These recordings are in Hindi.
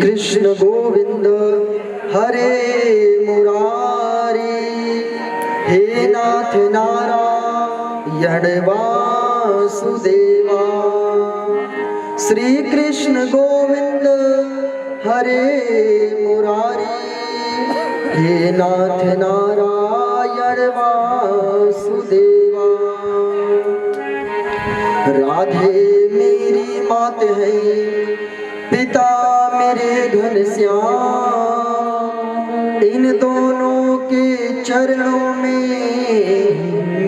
कृष्ण गोविंद हरे मुरारी, हे नाथ नारायण वासुदेवा। श्री कृष्ण गोविंद हरे मुरारी, हे नाथ नारायण वासुदेवा। राधे मेरी मात है, पिता मेरे घनश्याम, इन दोनों के चरणों में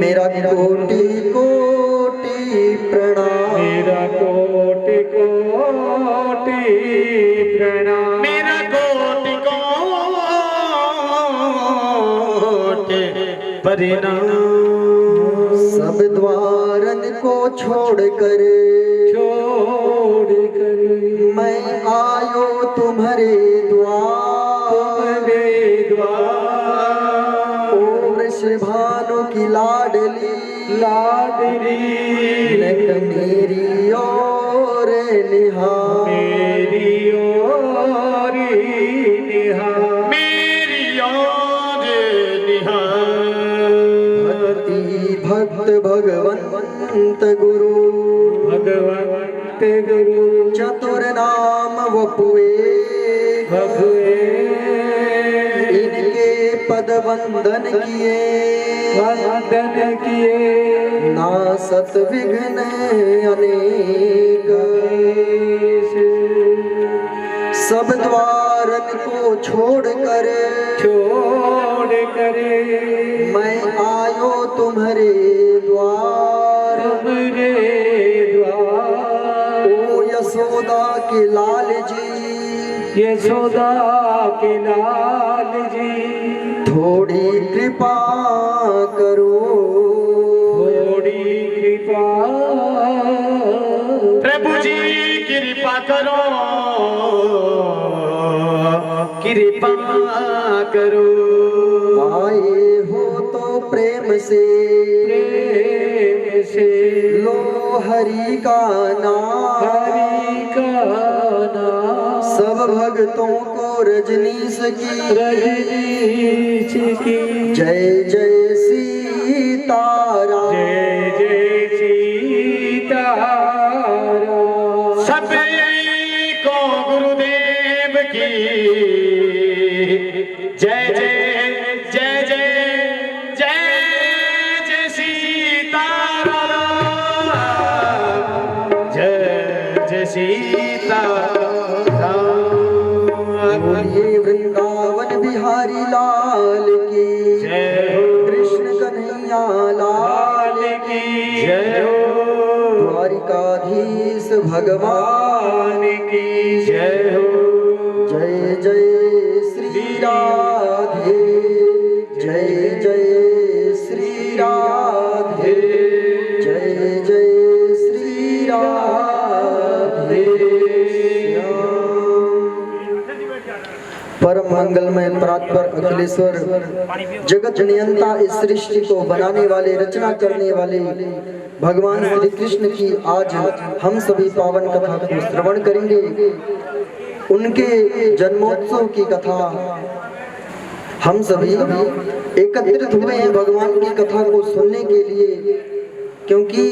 मेरा कोटि कोटि प्रणाम। मेरा कोटि कोटि प्रणाम। मेरा कोटि कोटि प्रणाम। सब द्वारन को छोड़कर मैं आयो तुम्हारे द्वार। ओ वृषभानु की लाडली नक मेरी ओर निहार। मेरी ओर निहार। मेरी ओर निहार। भक्ति भक्त भगवंत गुरु भगवंत गुरु चतुर नाम वपुए भगवे। इनके पद वंदन किए वंदन किए ना सत विघ्न अनेक। सब द्वारन को छोड़कर मैं आयो तुम्हारे द्वार। ओ यशोदा के लाल जी, यशोदा के लाल जी, थोड़ी कृपा करो। थोड़ी कृपा प्रभु जी कृपा करो, कृपा करो। आए हो तो प्रेम से लो हरि का नाम। सब भक्तों को रजनीश की जय जय सीताराम। जय जय सीताराम। सभी को गुरुदेव की जय जय जय जय जय जय सीताराम। जय जय सीताराम। बोलिए वृंदावन बिहारी लाल की जय हो। कृष्ण कन्हैया लाल की जय हो। द्वारिकाधीश भगवान की जय हो। जय जय श्री राधे, जय जय श्री राधे, जय जय श्री राधे। परम मंगलमय परात्पर अखिलेश्वर जगत नियंता इस सृष्टि को बनाने वाले, रचना करने वाले भगवान श्री कृष्ण की आज हम सभी पावन कथा को श्रवण करेंगे। उनके जन्मोत्सव की कथा हम सभी एकत्रित हुए हैं भगवान की कथा को सुनने के लिए, क्योंकि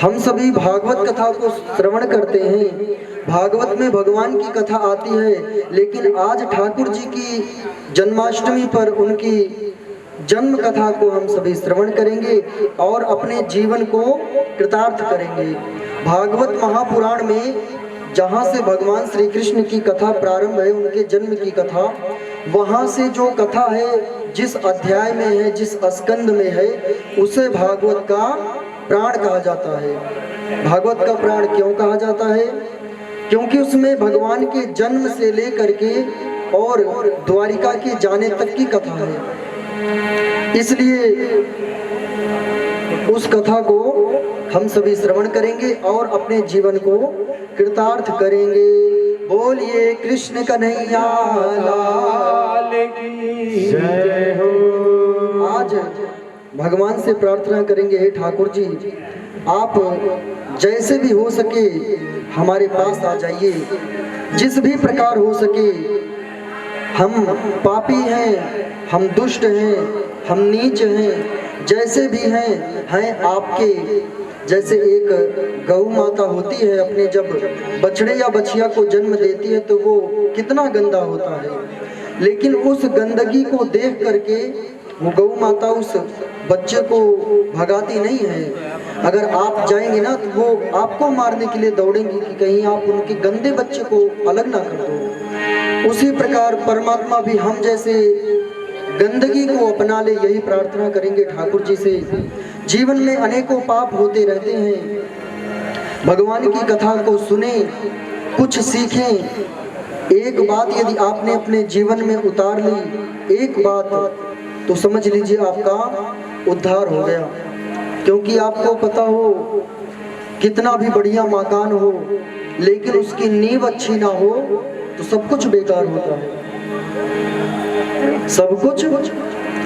हम सभी भागवत कथा को श्रवण करते हैं। भागवत में भगवान की कथा आती है, लेकिन आज ठाकुर जी की जन्माष्टमी पर उनकी जन्म कथा को हम सभी श्रवण करेंगे और अपने जीवन को कृतार्थ करेंगे। भागवत महापुराण में जहाँ से भगवान श्री कृष्ण की कथा प्रारंभ है, उनके जन्म की कथा, वहाँ से जो कथा है, जिस अध्याय में है, जिस स्कंद में है, उसे भागवत का प्राण कहा जाता है। भागवत का प्राण क्यों कहा जाता है? क्योंकि उसमें भगवान के जन्म से लेकर के और द्वारिका के जाने तक की कथा है। इसलिए उस कथा को हम सभी श्रवण करेंगे और अपने जीवन को कृतार्थ करेंगे। बोलिए कृष्ण कन्हैया लाल की जय हो। आज भगवान से प्रार्थना करेंगे, हे ठाकुर जी, आप जैसे भी हो सके हमारे पास आ जाइए। जिस भी प्रकार हो सके, हम पापी हैं, हम दुष्ट हैं, हम नीच हैं, जैसे भी हैं आपके। जैसे एक गौ माता होती है, अपने जब बछड़े या बछिया को जन्म देती है तो वो कितना गंदा होता है, लेकिन उस गंदगी को देख करके वो गौ माता उस बच्चे को भगाती नहीं है। अगर आप जाएंगे ना तो वो आपको मारने के लिए दौड़ेंगी कि कहीं आप उनके गंदे बच्चे को अलग ना कर दो। उसी प्रकार परमात्मा भी हम जैसे गंदगी को अपना ले, यही प्रार्थना करेंगे ठाकुर जी से। जीवन में अनेकों पाप होते रहते हैं, भगवान की कथा को सुने, कुछ सीखें। एक बात यदि आपने अपने जीवन में उतार ली, एक बात, तो समझ लीजिए आपका उद्धार हो गया। क्योंकि आपको पता हो, कितना भी बढ़िया मकान हो लेकिन उसकी नींव अच्छी ना हो तो सब कुछ बेकार होता है, सब कुछ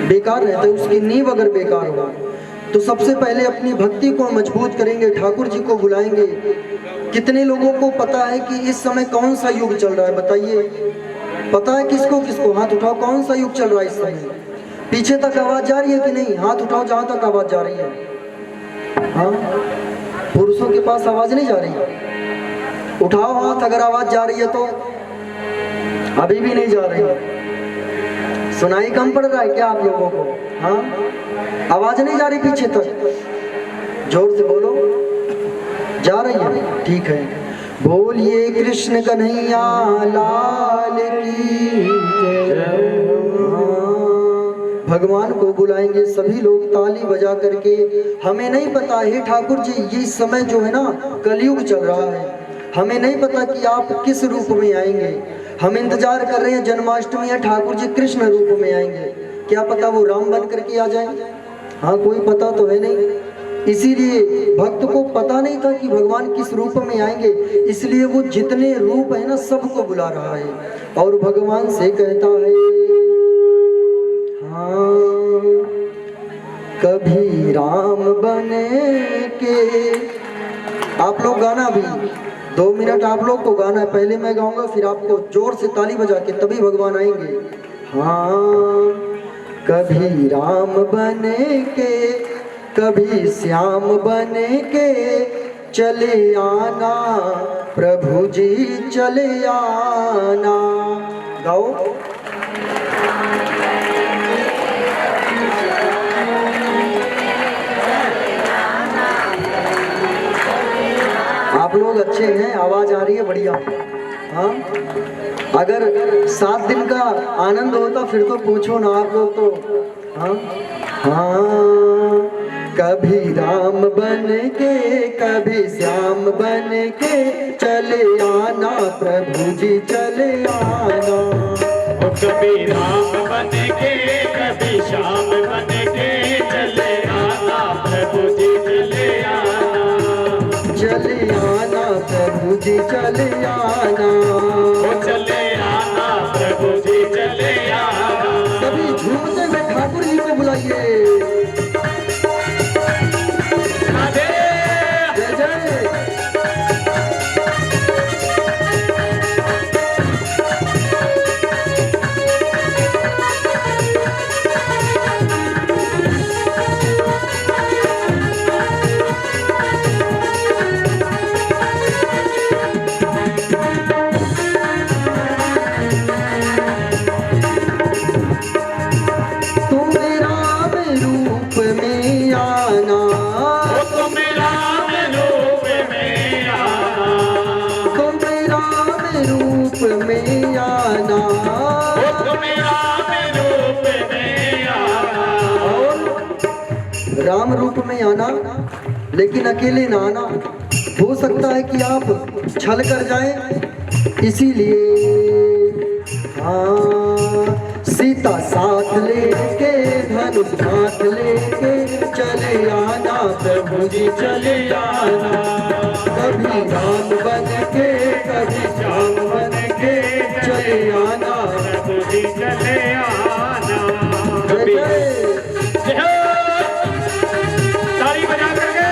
बेकार रहता है। उसकी नींव अगर बेकार हो तो सबसे पहले अपनी भक्ति को मजबूत करेंगे, ठाकुर जी को बुलाएंगे। कितने लोगों को पता है कि इस समय कौन सा युग चल रहा है? बताइए, पता है किसको किसको? हाथ उठाओ, कौन सा युग चल रहा है इस समय? पीछे तक आवाज जा रही है कि नहीं? हाथ उठाओ जहां तक आवाज जा रही है। हाँ, पुरुषों के पास आवाज नहीं जा रही है? उठाओ हाथ अगर आवाज जा रही है तो। अभी भी नहीं जा रही है, सुनाई कम पड़ रहा है क्या आप लोगों को? हाँ, आवाज नहीं जा रही पीछे तक? जोर से बोलो, जा रही है? ठीक है। बोलिए कृष्ण कन्हैया लाल की जय। भगवान को बुलाएंगे सभी लोग ताली बजा करके। हमें नहीं पता है ठाकुर जी, ये समय जो है ना कलयुग चल रहा है, हमें नहीं पता कि आप किस रूप में आएंगे। हम इंतजार कर रहे हैं जन्माष्टमी या ठाकुर जी कृष्ण रूप में आएंगे, क्या पता वो राम बन करके आ जाएं। हाँ, कोई पता तो है नहीं। इसीलिए भक्त को पता नहीं था कि भगवान किस रूप में आएंगे, इसलिए वो जितने रूप है ना सबको बुला रहा है और भगवान से कहता है, हाँ कभी राम बने के। आप लोग गाना भी 2 मिनट आप लोग को गाना है, पहले मैं गाऊंगा फिर आपको जोर से ताली बजा के तभी भगवान आएंगे। हाँ कभी राम बने के, कभी श्याम बने के, चले आना प्रभु जी चले आना। गाओ। आप लोग अच्छे हैं, आवाज आ रही है बढ़िया। हाँ, अगर 7 दिन का आनंद होता फिर तो पूछो ना आप लोग तो। हाँ हाँ, कभी राम बन के, कभी श्याम बन के, चले आना प्रभु जी चले आना। कभी राम बन के, कभी श्याम बन के, चले आना प्रभु जी चले आना। चले आना प्रभु जी चले आना। चले आना प्रभु जी चले आना। कभी झूमते हुए ठाकुर जी को बुलाइए। जय जय। राम रूप में आना, लेकिन अकेले ना आना। हो सकता है कि आप छल कर जाएं, इसीलिए हाँ सीता साथ लेके, धनुष हाथ लेके, चले आना प्रभु जी चले आना। कभी राम बन के, कभी श्याम बन के, चले आना प्रभु जी चले आना। ताली बजा करके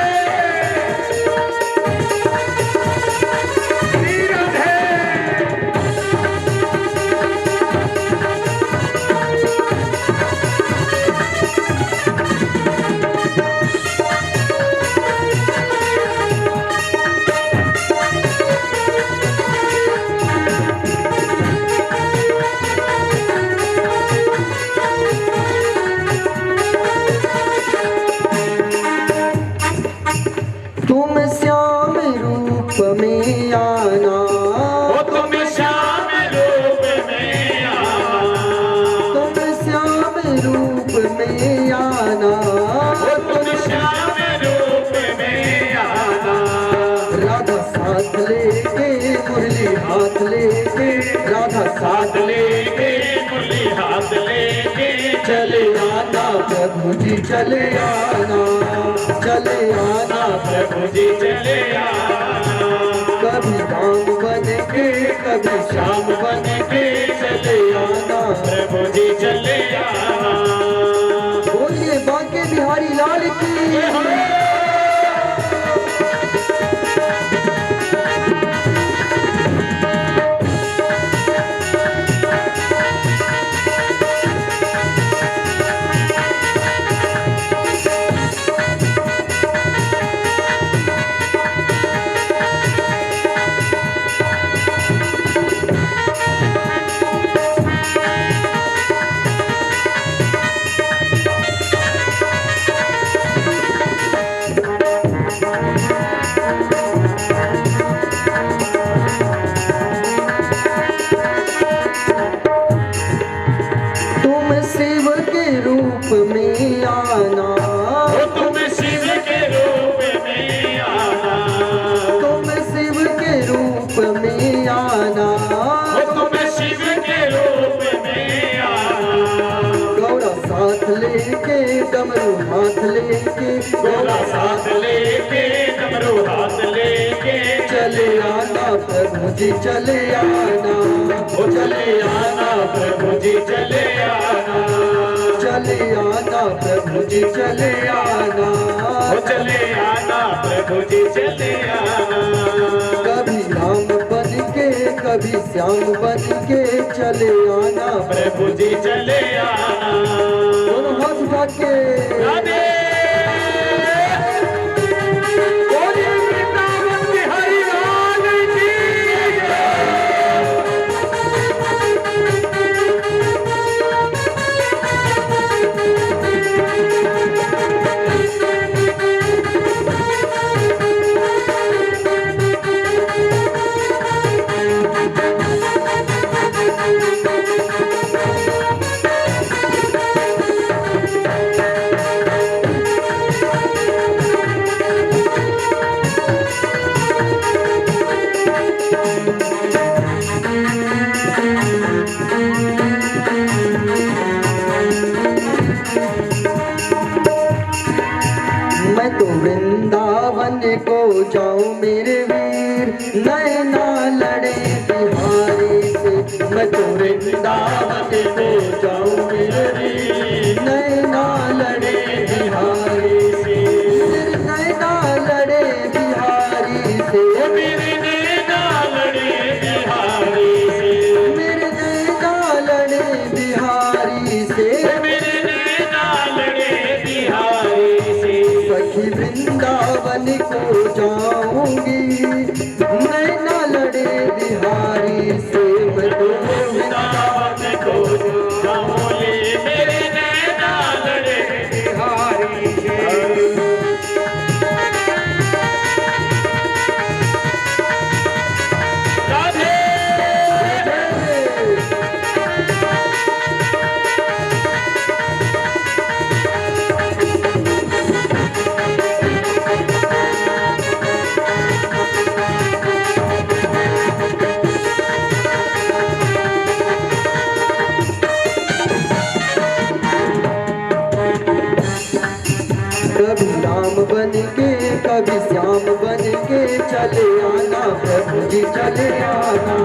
श्री राधे। राधा साथ लेके मुरली हाथ लेके चले आना प्रभु जी चले आना, चले आना प्रभु जी चले आना। कभी राम बन के कभी श्याम बन के चले आना प्रभु जी चले आना। बोलिए बांके बिहारी लाल की। में आना, तुम शिव के रूप में आना, तुम शिव के रूप में आना, तुम शिव के रूप में आना। गौरा साथ लेके डमरू हाथ लेके, गौरा साथ लेके डमरू हाथ लेके चले आना प्रभु जी चले आना, ओ चले आना प्रभु जी चले आना, चले आना प्रभु जी चले आना, ओ चले आना प्रभु जी चले आना। कभी राम बन के कभी श्याम बन के चले आना प्रभु जी चले आना। दोनों हाथ उठा के राधे बोलिए वृंदावन बिहारी लाल की मैं तो वृंदावन को जाऊं मेरे वीर, नैना लड़े बिहारी से। मैं तो वृंदावन को जाऊं मेरे वीर, नैना लड़े बिहारी से, मेरे नैना लड़े बिहारी से, मेरे नैना लड़े बिहारी से, मेरे नैना लड़े बिहारी से, मेरे नैना लड़े बिहारी से। सखी वृंदावन को जाऊंगी, नैना लड़े बिहारी से। मैं तो वृंदावन को जाऊंगी, मेरे नैना लड़े बिहारी से। राधे कभी राम बन के कभी श्याम बन के चले आना प्रभु जी चले आना,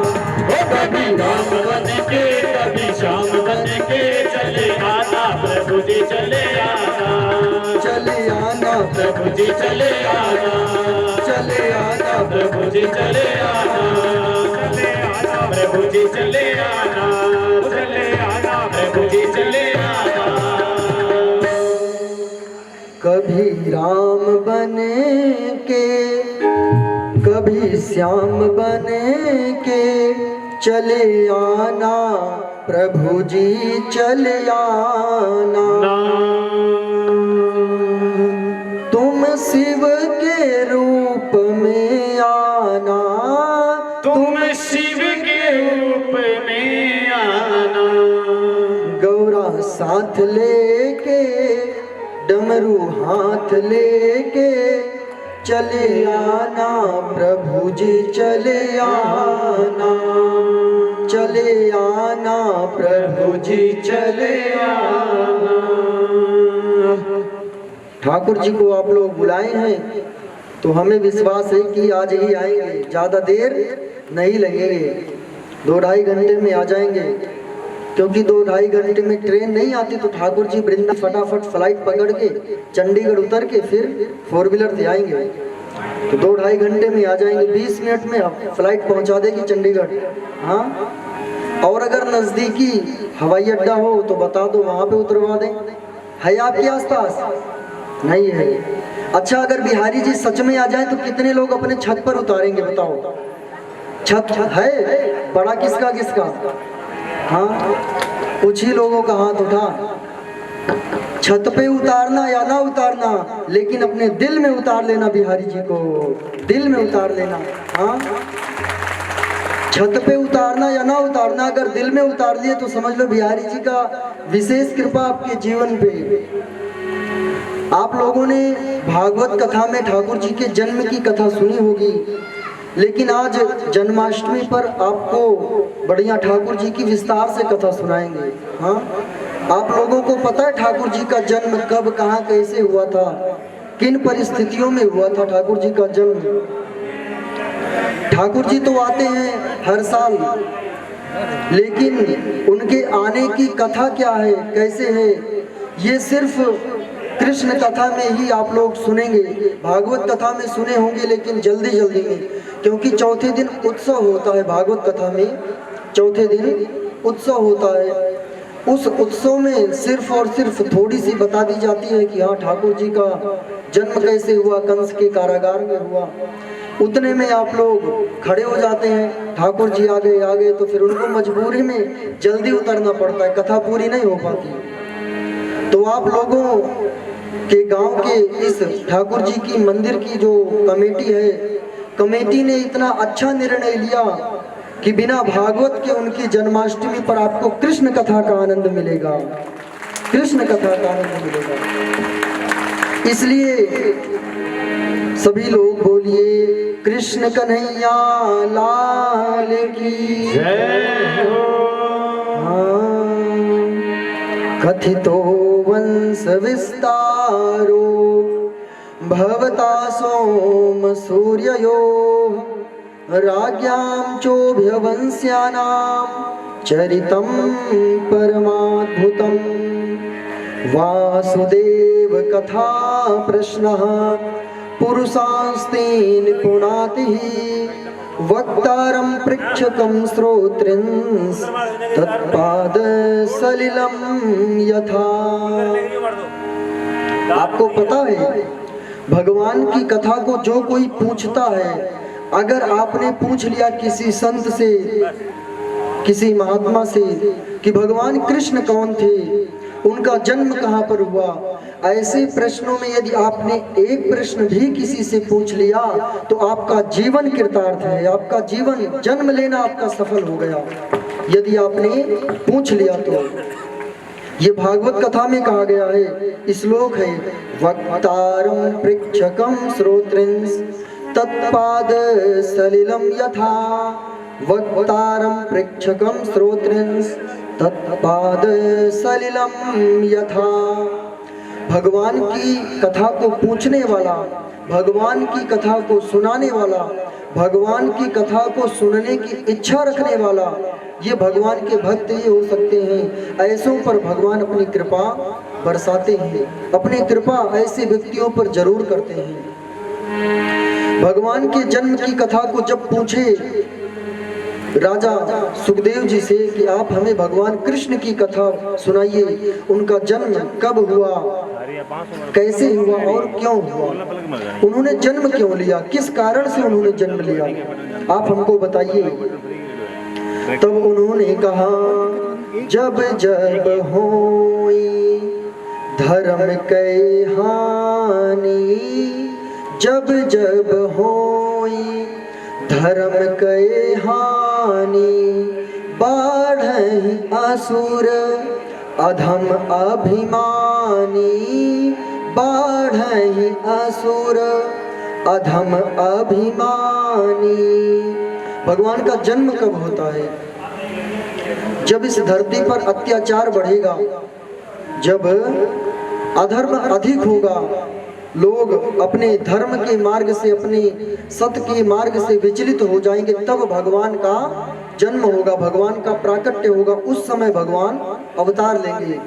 ओ कभी राम बन के कभी श्याम बन के चले आना प्रभु जी चले आना, चले आना प्रभु जी चले आना, चले आना प्रभु जी चले आना, चले आना प्रभु जी चले आना, चले आना प्रभु जी चले आना। कभी राम बने के कभी श्याम बने के चले आना प्रभु जी चले आना। तुम शिव के रूप में आना, तुम शिव के रूप में आना, गौरा साथ लेके डमरू हाथ लेके चले आना प्रभु जी चले आना, चले आना प्रभु जी चले आना। ठाकुर जी को आप लोग बुलाए हैं तो हमें विश्वास है कि आज ही आएंगे, ज़्यादा देर नहीं लगेंगे, 2-2.5 घंटे में आ जाएंगे। क्योंकि 2-2.5 घंटे में ट्रेन नहीं आती तो ठाकुर जी वृंदावन फटाफट फ्लाइट पकड़ के चंडीगढ़ उतर के फिर 4 व्हीलर से आएंगे, तो 2-2.5 घंटे में आ जाएंगे। 20 मिनट में फ्लाइट पहुंचा देगी चंडीगढ़। हाँ, और अगर नज़दीकी हवाई अड्डा हो तो बता दो, वहाँ पे उतरवा दें। है आपके आसपास? नहीं है। अच्छा, अगर बिहारी जी सच में आ जाए तो कितने लोग अपने छत पर उतारेंगे बताओ? छत है बड़ा किसका किसका? हाँ, कुछ ही लोगों का हाथ उठा। छत पे उतारना या ना उतारना, लेकिन अपने दिल में उतार लेना, बिहारी जी को दिल में उतार लेना। हाँ, छत पे उतारना या ना उतारना, अगर दिल में उतार लिए तो समझ लो बिहारी जी का विशेष कृपा आपके जीवन पे। आप लोगों ने भागवत कथा में ठाकुर जी के जन्म की कथा सुनी होगी, लेकिन आज जन्माष्टमी पर आपको बढ़िया ठाकुर जी की विस्तार से कथा सुनाएंगे। हाँ, आप लोगों को पता है ठाकुर जी का जन्म कब, कहाँ, कैसे हुआ था, किन परिस्थितियों में हुआ था ठाकुर जी का जन्म? ठाकुर जी तो आते हैं हर साल, लेकिन उनके आने की कथा क्या है, कैसे है, ये सिर्फ कृष्ण कथा में ही आप लोग सुनेंगे। भागवत कथा में सुने होंगे लेकिन जल्दी जल्दी में, क्योंकि चौथे दिन उत्सव होता है। भागवत कथा में चौथे दिन उत्सव होता है। उस उत्सव में सिर्फ और सिर्फ थोड़ी सी बता दी जाती है कि हाँ ठाकुर जी का जन्म कैसे हुआ, कंस के कारागार में हुआ। उतने में आप लोग खड़े हो जाते हैं, ठाकुर जी आ गए तो फिर उनको मजबूरी में जल्दी उतरना पड़ता है, कथा पूरी नहीं हो पाती। तो आप लोगों के गांव के इस ठाकुर जी की मंदिर की जो कमेटी है, कमेटी ने इतना अच्छा निर्णय लिया कि बिना भागवत के उनकी जन्माष्टमी पर आपको कृष्ण कथा का आनंद मिलेगा, कृष्ण कथा का आनंद मिलेगा। इसलिए सभी लोग बोलिए कृष्ण कन्हैया लाल की जय हो। कथितो वंश विस्तारो भवता सोम सूर्ययो राज्ञां चोभयवंश्यानां चरितं परमाद्भुतं वासुदेव कथा प्रश्नः पुरुषास्तेन पुनातिः वक्तारं पृच्छकं श्रोत्रिंस तत्पाद सलिलं यथा। आपको पता है भगवान की कथा को जो कोई पूछता है, अगर आपने पूछ लिया किसी संत से, किसी महात्मा से कि भगवान कृष्ण कौन थे, उनका जन्म कहाँ पर हुआ, ऐसे प्रश्नों में यदि आपने एक प्रश्न भी किसी से पूछ लिया तो आपका जीवन कृतार्थ है, आपका जीवन, जन्म लेना आपका सफल हो गया यदि आपने पूछ लिया तो। ये भागवत कथा में कहा गया है, श्लोक है वक्तारं पृच्छकं श्रोत्रिंस तत्पाद सलिलं यथा। वक्तारं पृच्छकं श्रोत्रिंस तत्पाद सलिलं यथा। भगवान की कथा को पूछने वाला, भगवान की कथा को सुनाने वाला, भगवान की कथा को सुनने की इच्छा रखने वाला, ये भगवान के भक्त ही हो सकते हैं। ऐसों पर भगवान अपनी कृपा बरसाते हैं, अपनी कृपा ऐसे व्यक्तियों पर जरूर करते हैं। भगवान के जन्म की कथा को जब पूछे राजा सुखदेव जी से कि आप हमें भगवान कृष्ण की कथा सुनाइए, उनका जन्म कब हुआ, कैसे हुआ और क्यों हुआ, उन्होंने जन्म क्यों लिया, किस कारण से उन्होंने जन्म लिया, आप हमको बताइए। तब उन्होंने कहा जब जब होई धर्म कै हानि, जब जब होई धर्म कै हानि, बाढ़हि असुर अधम अभिमानी, बाढ़हि असुर अधम अभिमानी। भगवान का जन्म कब होता है? जब इस धरती पर अत्याचार बढ़ेगा, जब अधर्म अधिक होगा, लोग अपने धर्म के मार्ग से, अपने सत्य के मार्ग से विचलित हो जाएंगे, तब भगवान का जन्म होगा, भगवान का प्राकट्य होगा। उस समय भगवान अवतार लेंगे।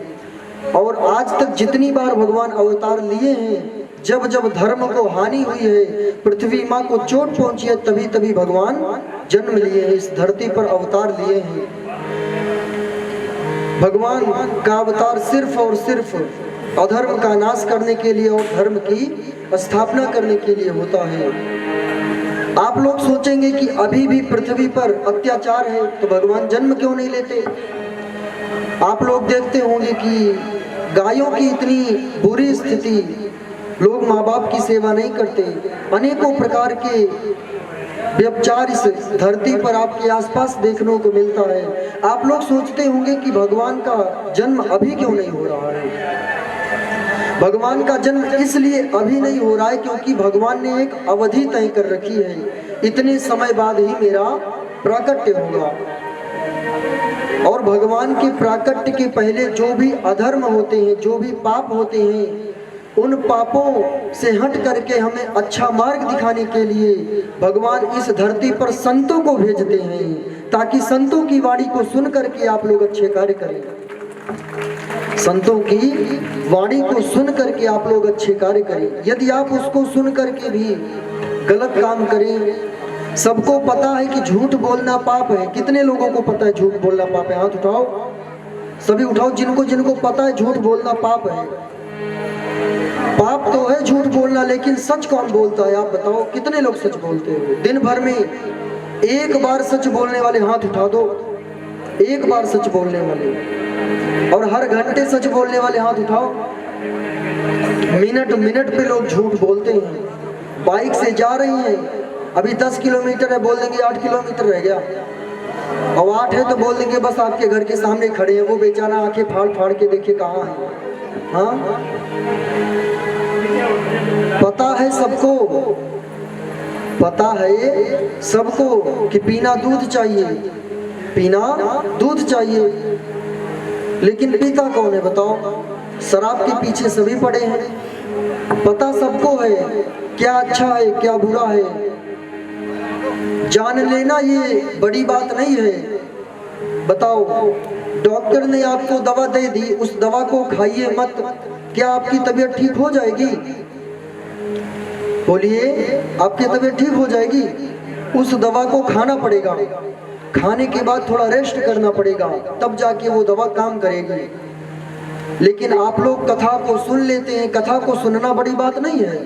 और आज तक जितनी बार भगवान अवतार लिए हैं, जब जब धर्म को हानि हुई है, पृथ्वी माँ को चोट पहुंची है, तभी तभी भगवान जन्म लिए हैं, इस धरती पर अवतार लिए हैं। भगवान का अवतार सिर्फ और सिर्फ अधर्म का नाश करने के लिए और धर्म की स्थापना करने के लिए होता है। आप लोग सोचेंगे कि अभी भी पृथ्वी पर अत्याचार है, तो भगवान जन्म क्यों नहीं लेते? आप लोग देखते होंगे कि गायों की इतनी बुरी स्थिति, लोग माँ बाप की सेवा नहीं करते, अनेकों प्रकार के व्यभिचार इस धरती पर आपके आसपास देखने को मिलता है। आप लोग सोचते होंगे कि भगवान का जन्म अभी क्यों नहीं हो रहा है? भगवान का जन्म इसलिए अभी नहीं हो रहा है क्योंकि भगवान ने एक अवधि तय कर रखी है, इतने समय बाद ही मेरा प्राकट्य होगा। और भगवान के प्राकट्य के पहले जो भी अधर्म होते हैं, जो भी पाप होते हैं, उन पापों से हट करके हमें अच्छा मार्ग दिखाने के लिए भगवान इस धरती पर संतों को भेजते हैं, ताकि संतों की वाणी को सुन करके आप लोग अच्छे कार्य करें। संतों की वाणी को सुन करके आप लोग अच्छे कार्य करें। यदि आप उसको सुन करके भी गलत काम करें, सबको पता है कि झूठ बोलना पाप है। कितने लोगों को पता है झूठ बोलना पाप है? हाथ उठाओ, सभी उठाओ जिनको जिनको पता है झूठ बोलना पाप है। पाप तो है झूठ बोलना, लेकिन सच कौन बोलता है? आप बताओ, कितने लोग सच बोलते हैं? दिन भर में एक बार सच बोलने वाले हाथ उठा दो, एक बार सच बोलने वाले। और हर घंटे सच बोलने वाले हाथ उठाओ। मिनट मिनट पे लोग झूठ बोलते हैं। बाइक से जा रही हैं, अभी 10 किलोमीटर है, बोल देंगे 8 किलोमीटर रह गया, और 8 है तो बोल देंगे बस आपके घर के सामने खड़े हैं। वो बेचारा आंखें फाड़ फाड़ के देखे कहाँ है। हाँ, पता है सबको, पता है सबको कि पीना दूध चाहिए, पीना दूध चाहिए, लेकिन पीता कौन है बताओ? शराब के पीछे सभी पड़े हैं। पता सबको है क्या अच्छा है क्या बुरा है, जान लेना ये बड़ी बात नहीं है। बताओ, डॉक्टर ने आपको दवा दे दी, उस दवा को खाइए मत, क्या आपकी तबीयत ठीक हो जाएगी? बोलिए, आपकी तबीयत ठीक हो जाएगी? उस दवा को खाना पड़ेगा, खाने के बाद थोड़ा रेस्ट करना पड़ेगा, तब जाके वो दवा काम करेगी। लेकिन आप लोग कथा को सुन लेते हैं। कथा को सुनना बड़ी बात नहीं है।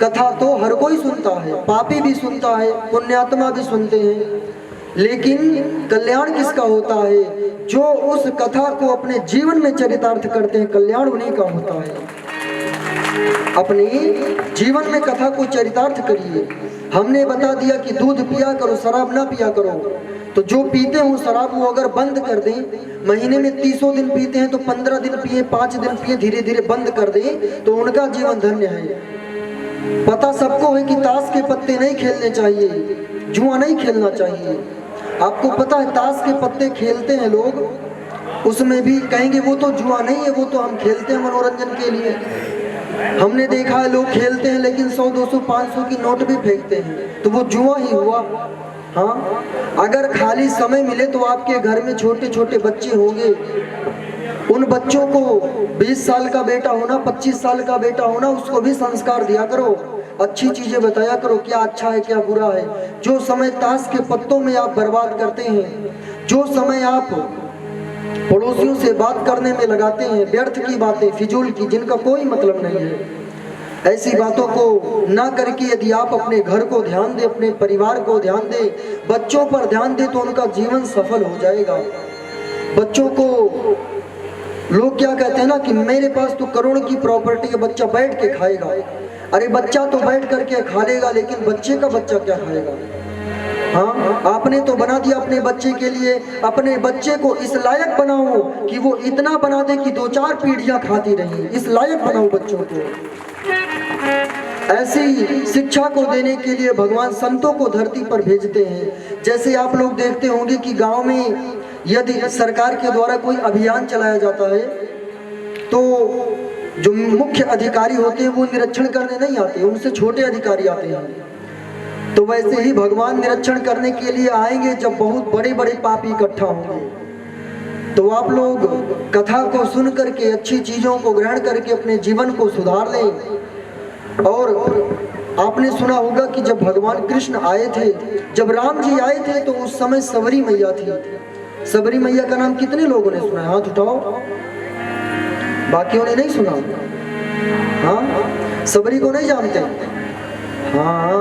कथा तो हर कोई सुनता है, पापी भी सुनता है, पुण्यात्मा भी सुनते हैं, लेकिन कल्याण किसका होता है? जो उस कथा को अपने जीवन में चरितार्थ करते हैं, कल्याण उन्हीं का होता है। अपने जीवन में कथा को चरितार्थ करिए। हमने बता दिया कि दूध पिया करो, शराब ना पिया करो, तो जो पीते हो शराब वो अगर बंद कर दें, महीने में 30 दिन पीते हैं तो 15 दिन पिए, 5 दिन पिए, धीरे धीरे बंद कर दें, तो उनका जीवन धन्य है। पता सबको है कि ताश के पत्ते नहीं खेलने चाहिए, जुआ नहीं खेलना चाहिए। आपको पता है ताश के पत्ते खेलते हैं लोग, उसमें भी कहेंगे वो तो जुआ नहीं है, वो तो हम खेलते हैं मनोरंजन के लिए। हमने देखा है लोग खेलते हैं लेकिन 100, 200, 500 की नोट भी फेंकते हैं, तो वो जुआ ही हुआ। हाँ, अगर खाली समय मिले तो आपके घर में छोटे छोटे बच्चे होंगे, उन बच्चों को 20 साल का बेटा होना, 25 साल का बेटा होना, उसको भी संस्कार दिया करो, अच्छी चीजें बताया करो, क्या अच्छा है क्या बुरा है। जो समय ताश के पत्तों में आप बर्बाद करते हैं, जो समय आप पड़ोसियों से बात करने में लगाते हैं, व्यर्थ की बातें, फिजूल की, जिनका कोई मतलब नहीं है, ऐसी बातों को ना करके यदि आप अपने घर को ध्यान दें, अपने परिवार को ध्यान दें, बच्चों पर ध्यान दें, तो उनका जीवन सफल हो जाएगा। बच्चों को लोग क्या कहते हैं ना कि मेरे पास तो करोड़ की प्रॉपर्टी है, बच्चा बैठ के खाएगा। अरे बच्चा तो बैठ करके खा लेगा, लेकिन बच्चे का बच्चा क्या खाएगा? हाँ, आपने तो बना दिया अपने बच्चे के लिए, अपने बच्चे को इस लायक बनाओ कि वो इतना बना दे कि 2-4 पीढ़ियां खाती रही। इस लायक बनाओ बच्चों को। ऐसी शिक्षा को देने के लिए भगवान संतों को धरती पर भेजते हैं। जैसे आप लोग देखते होंगे कि गांव में यदि सरकार के द्वारा कोई अभियान चलाया जाता है तो जो मुख्य अधिकारी होते हैं वो निरीक्षण करने नहीं आते, उनसे छोटे अधिकारी आते हैं। तो वैसे ही भगवान निरीक्षण करने के लिए आएंगे जब बहुत बड़े बड़े पापी इकट्ठा होंगे। तो आप लोग कथा को सुन करके अच्छी चीजों को ग्रहण करके अपने जीवन को सुधार लें। और आपने सुना होगा कि जब भगवान कृष्ण आए थे, जब राम जी आए थे, तो उस समय सबरी मैया थी। सबरी मैया का नाम कितने लोगों ने सुना? हाथ उठाओ, बाकियों ने नहीं सुना। हाँ, सबरी को नहीं जानते? हाँ,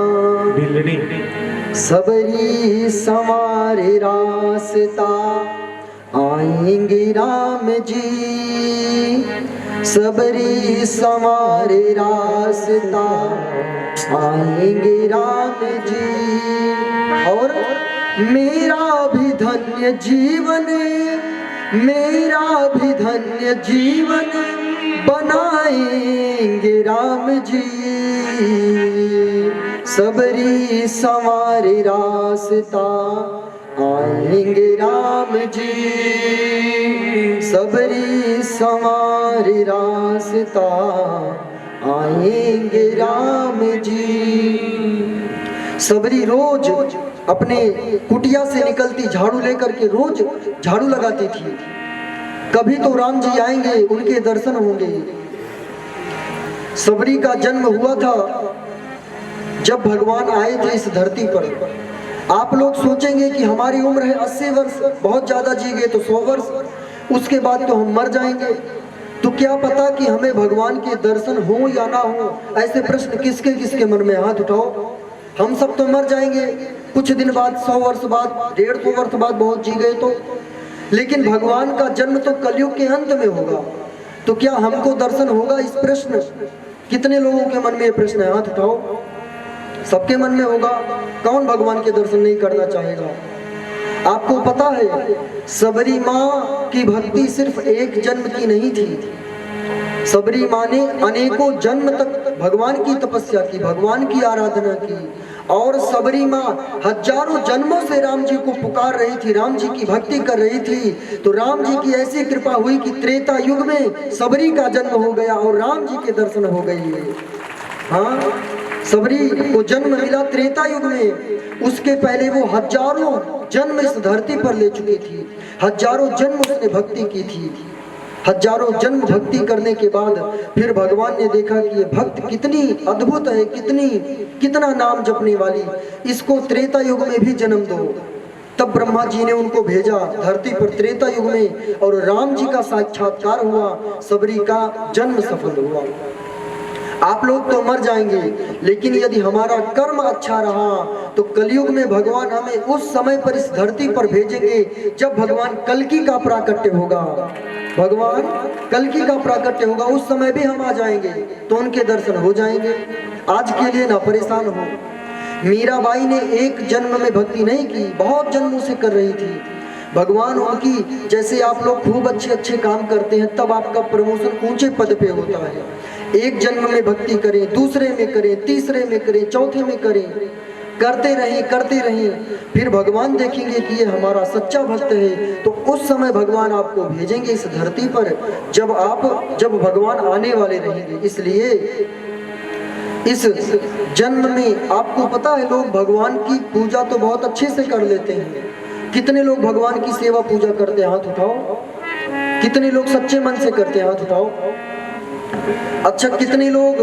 सबरी संवारे रास्ता आएंगे राम जी, सबरी संवारे रास्ता आएंगे राम जी। और मेरा भी धन्य जीवन, मेरा भी धन्य जीवन बनाएंगे राम जी, सबरी संवारे रास्ता आएंगे राम जी, सबरी संवारे रास्ता आएंगे राम जी। सबरी रोज अपने कुटिया से निकलती झाड़ू लेकर के रोज झाड़ू लगाती थी। कभी तो राम जी आएंगे, उनके दर्शन होंगे। सबरी का जन्म हुआ था जब भगवान आए थे इस धरती पर। आप लोग सोचेंगे कि हमारी उम्र है 80 वर्ष, बहुत ज्यादा जी गए तो 100 वर्ष, उसके बाद तो हम मर जाएंगे। तो क्या पता कि हमें भगवान के दर्शन हो या ना हो? ऐसे प्रश्न किसके किसके मन में? हाथ उठाओ। हम सब तो मर जाएंगे कुछ दिन बाद, 100 वर्ष बाद, 150 वर्ष बाद, बहुत जी गए तो। लेकिन भगवान का जन्म तो कलयुग के अंत में होगा, तो क्या हमको दर्शन होगा? इस प्रश्न कितने लोगों के मन में ये प्रश्न है? हाथ उठाओ। सबके मन में होगा। कौन भगवान के दर्शन नहीं करना चाहेगा? आपको पता है सबरी माँ की भक्ति सिर्फ एक जन्म की नहीं थी। सबरी माँ ने अनेकों जन्म तक भगवान की तपस्या की, भगवान की आराधना की। और सबरी माँ हजारों जन्मों से राम जी को पुकार रही थी, राम जी की भक्ति कर रही थी। तो राम जी की ऐसी कृपा हुई कि त्रेता युग में सबरी का जन्म हो गया और राम जी के दर्शन हो गए। हाँ, सबरी को जन्म मिला त्रेता युग में। उसके पहले वो हजारों जन्म इस धरती पर ले चुकी थी, हजारों जन्म उसने भक्ति की थी। हजारों जन्म भक्ति करने के बाद फिर भगवान ने देखा कि ये भक्त कितनी अद्भुत है, कितना नाम जपने वाली, इसको त्रेता युग में भी जन्म दो। तब ब्रह्मा जी ने उनको भेजा धरती पर त्रेता युग में, और राम जी का साक्षात्कार हुआ, सबरी का जन्म सफल हुआ। आप लोग तो मर जाएंगे, लेकिन यदि हमारा कर्म अच्छा रहा तो कलयुग में भगवान हमें उस समय पर इस धरती पर भेजेंगे जब भगवान कल्कि का प्राकट्य होगा। भगवान कल्कि का प्राकट्य होगा, उस समय भी हम आ जाएंगे तो उनके दर्शन हो जाएंगे। आज के लिए ना परेशान हो। मीराबाई ने एक जन्म में भक्ति नहीं की, बहुत जन्मों से कर रही थी। भगवान उनकी, जैसे आप लोग खूब अच्छे काम करते हैं तब आपका प्रमोशन ऊंचे पद पे होता है। एक जन्म में भक्ति करें, दूसरे में करें, तीसरे में करें, चौथे में करें, करते रहें, फिर भगवान देखेंगे कि ये हमारा सच्चा भक्त है, तो उस समय भगवान आपको भेजेंगे इस धरती पर जब भगवान आने वाले रहेंगे। इसलिए इस जन्म में आपको पता है लोग भगवान की पूजा तो बहुत अच्छे से कर लेते हैं। कितने लोग भगवान की सेवा पूजा करते हैं? हाथ उठाओ। कितने लोग सच्चे मन से करते हैं? हाथ उठाओ। अच्छा, कितने लोग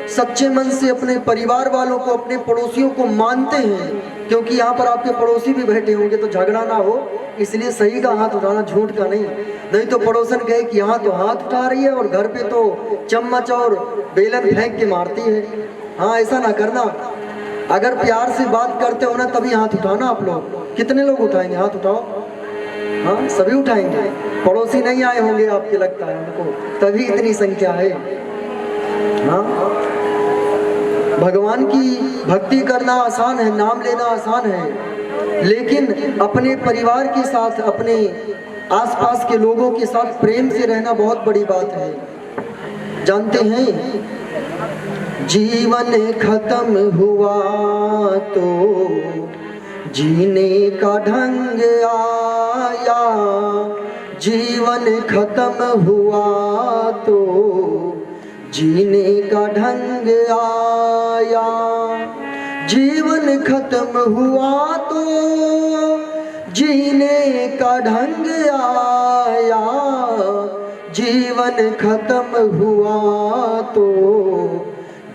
सच्चे मन से अपने परिवार वालों को, अपने पड़ोसियों को मानते हैं? क्योंकि यहाँ पर आपके पड़ोसी भी बैठे होंगे तो झगड़ा ना हो, इसलिए सही का हाथ उठाना, झूठ का नहीं तो पड़ोसन कहे कि यहाँ तो हाथ उठा रही है और घर पे तो चम्मच और बेलन फेंक के मारती है। हाँ, ऐसा ना करना। अगर प्यार से बात करते हो ना तभी हाथ उठाना। आप लोग कितने लोग उठाएंगे? हाथ उठाओ। हाँ, सभी उठाएंगे। पड़ोसी नहीं आए होंगे आपके, लगता है उनको, तभी इतनी संख्या है। हाँ, भगवान की भक्ति करना आसान है, नाम लेना आसान है, लेकिन अपने परिवार के साथ, अपने आसपास के लोगों के साथ प्रेम से रहना बहुत बड़ी बात है। जानते हैं, जीवन खत्म हुआ तो जीने का ढंग आया, जीवन खत्म हुआ तो जीने का ढंग आया, जीवन खत्म हुआ तो जीने का ढंग आया, जीवन खत्म हुआ तो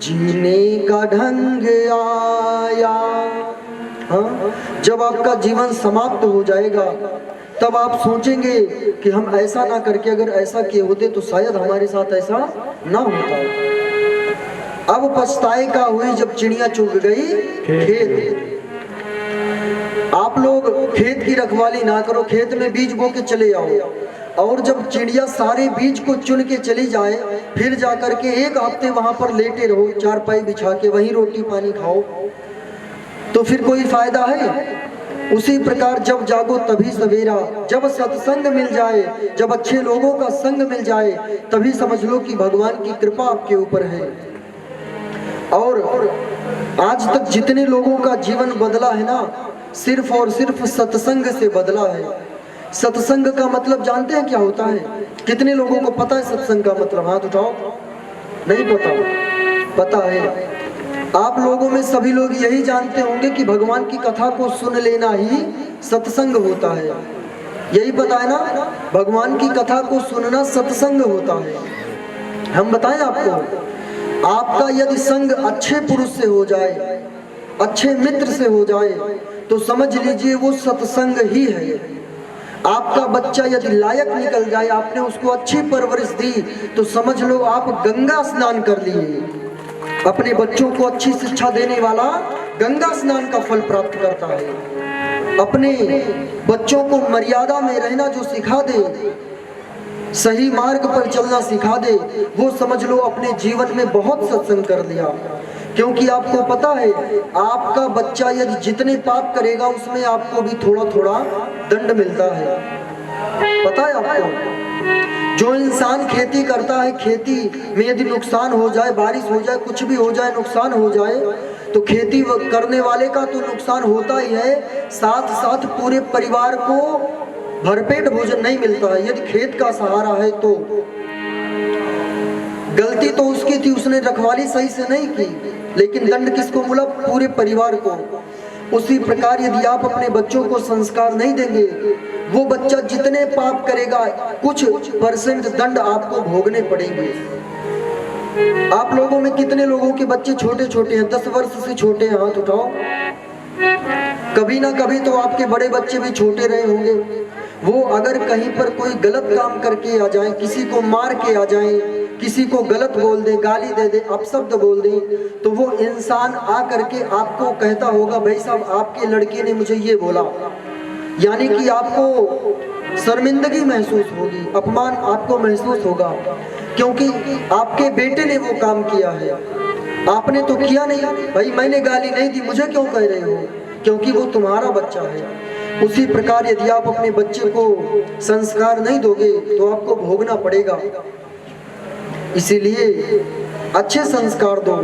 जीने का ढंग आया। हाँ, जब आपका जीवन समाप्त हो जाएगा तब आप सोचेंगे कि हम ऐसा ना करके अगर ऐसा किए होते तो शायद हमारे साथ ऐसा ना होता। अब पछताए का हुई जब चिड़िया चुग गई खेत। आप लोग खेत की रखवाली ना करो, खेत में बीज बो के चले आओ, और जब चिड़िया सारे बीज को चुन के चली जाए फिर जाकर के एक हफ्ते वहां पर लेटे रहो चारपाई बिछा के, वहीं रोटी पानी खाओ, तो फिर कोई फायदा है? उसी प्रकार जब जागो तभी सवेरा, जब सत्संग मिल जाए, जब अच्छे लोगों का संग मिल जाए, तभी समझ लो कि भगवान की कृपा आपके ऊपर है। और आज तक जितने लोगों का जीवन बदला है ना, सिर्फ और सिर्फ सत्संग से बदला है। सत्संग का मतलब जानते हैं क्या होता है? कितने लोगों को पता है सत्संग का मतलब? हाथ उठाओ। नहीं पता? पता है। आप लोगों में सभी लोग यही जानते होंगे कि भगवान की कथा को सुन लेना ही सत्संग होता है। यही पता है ना, भगवान की कथा को सुनना सत्संग होता है। हम बताएं आपको, आपका यदि संग अच्छे पुरुष से हो जाए, अच्छे मित्र से हो जाए, तो समझ लीजिए वो सत्संग ही है। आपका बच्चा यदि लायक निकल जाए, आपने उसको अच्छी परवरिश दी, तो समझ लो आप गंगा स्नान कर लिए। अपने बच्चों को अच्छी शिक्षा देने वाला गंगा स्नान का फल प्राप्त करता है। अपने बच्चों को मर्यादा में रहना जो सिखा दे, सही मार्ग पर चलना सिखा दे, वो समझ लो अपने जीवन में बहुत सत्संग कर लिया। क्योंकि आपको पता है, आपका बच्चा यदि जितने पाप करेगा उसमें आपको भी थोड़ा थोड़ा दंड मिलता है। पता है आपको? जो इंसान खेती करता है, खेती में यदि नुकसान हो जाए, बारिश हो जाए, कुछ भी हो जाए, नुकसान हो जाए, तो खेती करने वाले का तो नुकसान होता ही है, साथ साथ पूरे परिवार को भरपेट भोजन नहीं मिलता है। यदि खेत का सहारा है तो गलती तो उसकी थी, उसने रखवाली सही से नहीं की, लेकिन दंड किसको मिला? पूरे परिवार को। उसी प्रकार यदि आप अपने बच्चों को संस्कार नहीं देंगे, वो बच्चा जितने पाप करेगा कुछ % दंड आपको भोगने पड़ेंगे। आप लोगों में कितने लोगों के बच्चे छोटे छोटे हैं, 10 वर्ष से छोटे हैं? हाथ उठाओ। कभी ना कभी तो आपके बड़े बच्चे भी छोटे रहे होंगे। वो अगर कहीं पर कोई गलत काम करके आ जाए, किसी को मार के आ जाए, किसी को गलत बोल दे, गाली दे दे, अपशब्द बोल दे, तो वो इंसान आ करके आपको कहता होगा, भाई साहब आपके लड़के ने मुझे ये बोला। यानी कि आपको शर्मिंदगी महसूस होगी, अपमान आपको महसूस होगा, क्योंकि आपके बेटे ने वो काम किया है, आपने तो किया नहीं। भाई मैंने गाली नहीं दी, मुझे क्यों कह रहे हो? क्योंकि वो तुम्हारा बच्चा है। उसी प्रकार यदि आप अपने बच्चे को संस्कार नहीं दोगे तो आपको भोगना पड़ेगा। इसीलिए अच्छे संस्कार दो।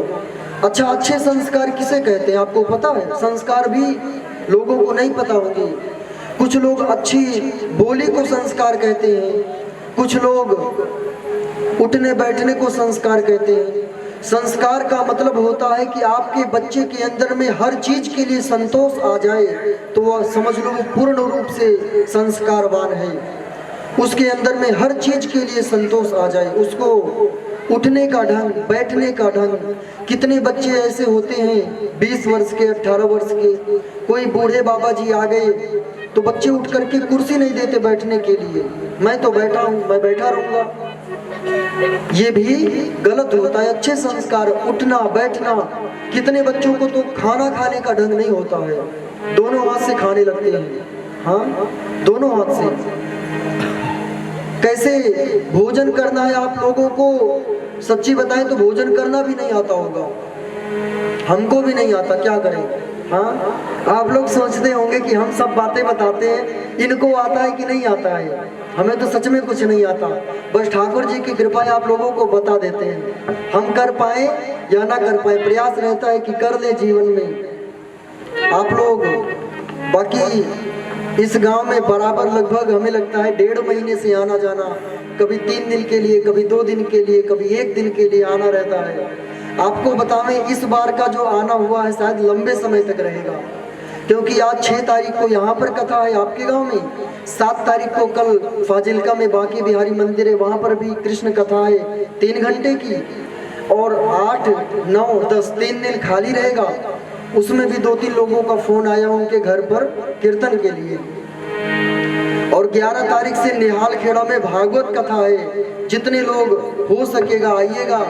अच्छा, अच्छे संस्कार किसे कहते हैं आपको पता है? संस्कार भी लोगों को नहीं पता होंगे। कुछ लोग अच्छी बोली को संस्कार कहते हैं, कुछ लोग उठने बैठने को संस्कार कहते हैं। संस्कार का मतलब होता है कि आपके बच्चे के अंदर में हर चीज के लिए संतोष आ जाए तो वह समझ लो वो पूर्ण रूप से संस्कारवान है। उसके अंदर में हर चीज के लिए संतोष आ जाए, उसको उठने का ढंग, बैठने का ढंग। कितने बच्चे ऐसे होते हैं 20 वर्ष के, 18 वर्ष के, कोई बूढ़े बाबा जी आ गए तो बच्चे उठ करके कुर्सी नहीं देते बैठने के लिए। मैं तो बैठा हूँ, मैं बैठा रहूंगा। ये भी गलत होता है। अच्छे संस्कार, उठना बैठना। कितने बच्चों को तो खाना खाने का ढंग नहीं होता है, दोनों हाथ से खाने लगते हैं। हाँ, दोनों हाथ से। कैसे भोजन करना है आप लोगों को सच्ची बताएं तो भोजन करना भी नहीं आता होगा, हमको भी नहीं आता, क्या करें। हाँ, आप लोग सोचते होंगे कि हम सब बातें बताते हैं, इनको आता है कि नहीं आता है। हमें तो सच में कुछ नहीं आता, बस ठाकुर जी की कृपा है आप लोगों को बता देते हैं। हम कर पाए या ना कर पाए, प्रयास रहता है कि कर ले जीवन में। आप लोग बाकी इस गांव में बराबर लगभग हमें लगता है 1.5 महीने से आना जाना, कभी 3 दिन के लिए, कभी 2 दिन के लिए, कभी 1 दिन के लिए आना रहता है। आपको बतावें इस बार का जो आना हुआ है शायद लंबे समय तक रहेगा, क्योंकि आज 6 तारीख को यहाँ पर कथा है आपके गांव में, 7 तारीख को कल फाजिलका में बांके बिहारी मंदिर है, वहाँ पर भी कृष्ण कथा है 3 घंटे की, और 8, 9, 10 3 दिन खाली रहेगा। उसमें भी 2-3 लोगों का फोन आया उनके घर पर कीर्तन के लिए। और 11 तारीख से निहाल खेड़ा में भागवत कथा है, जितने लोग हो सकेगा आइएगा,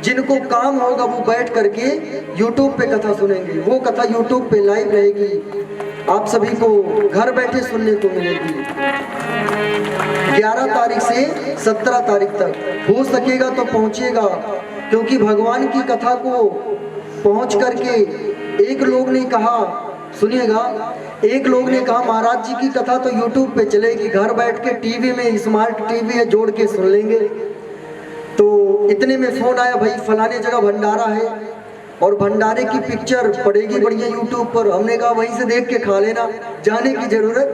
जिनको काम होगा वो बैठ करके YouTube पे कथा सुनेंगे। वो कथा YouTube पे लाइव रहेगी, आप सभी को घर बैठे सुनने को मिलेगी। 11 तारीख से 17 तारीख तक हो सकेगा तो पहुंचेगा, क्योंकि भगवान की कथा को पहुंच करके एक लोग ने कहा, सुनिएगा, एक लोग ने कहा महाराज जी की कथा तो YouTube पे चलेगी, घर बैठ के टीवी में, स्मार्ट टीवी है जोड़ के सुन लेंगे। तो इतने में फोन आया, भाई फलाने जगह भंडारा है और भंडारे की पिक्चर पड़ेगी बढ़िया YouTube पर। हमने कहा वहीं से देख के खा लेना, जाने की जरूरत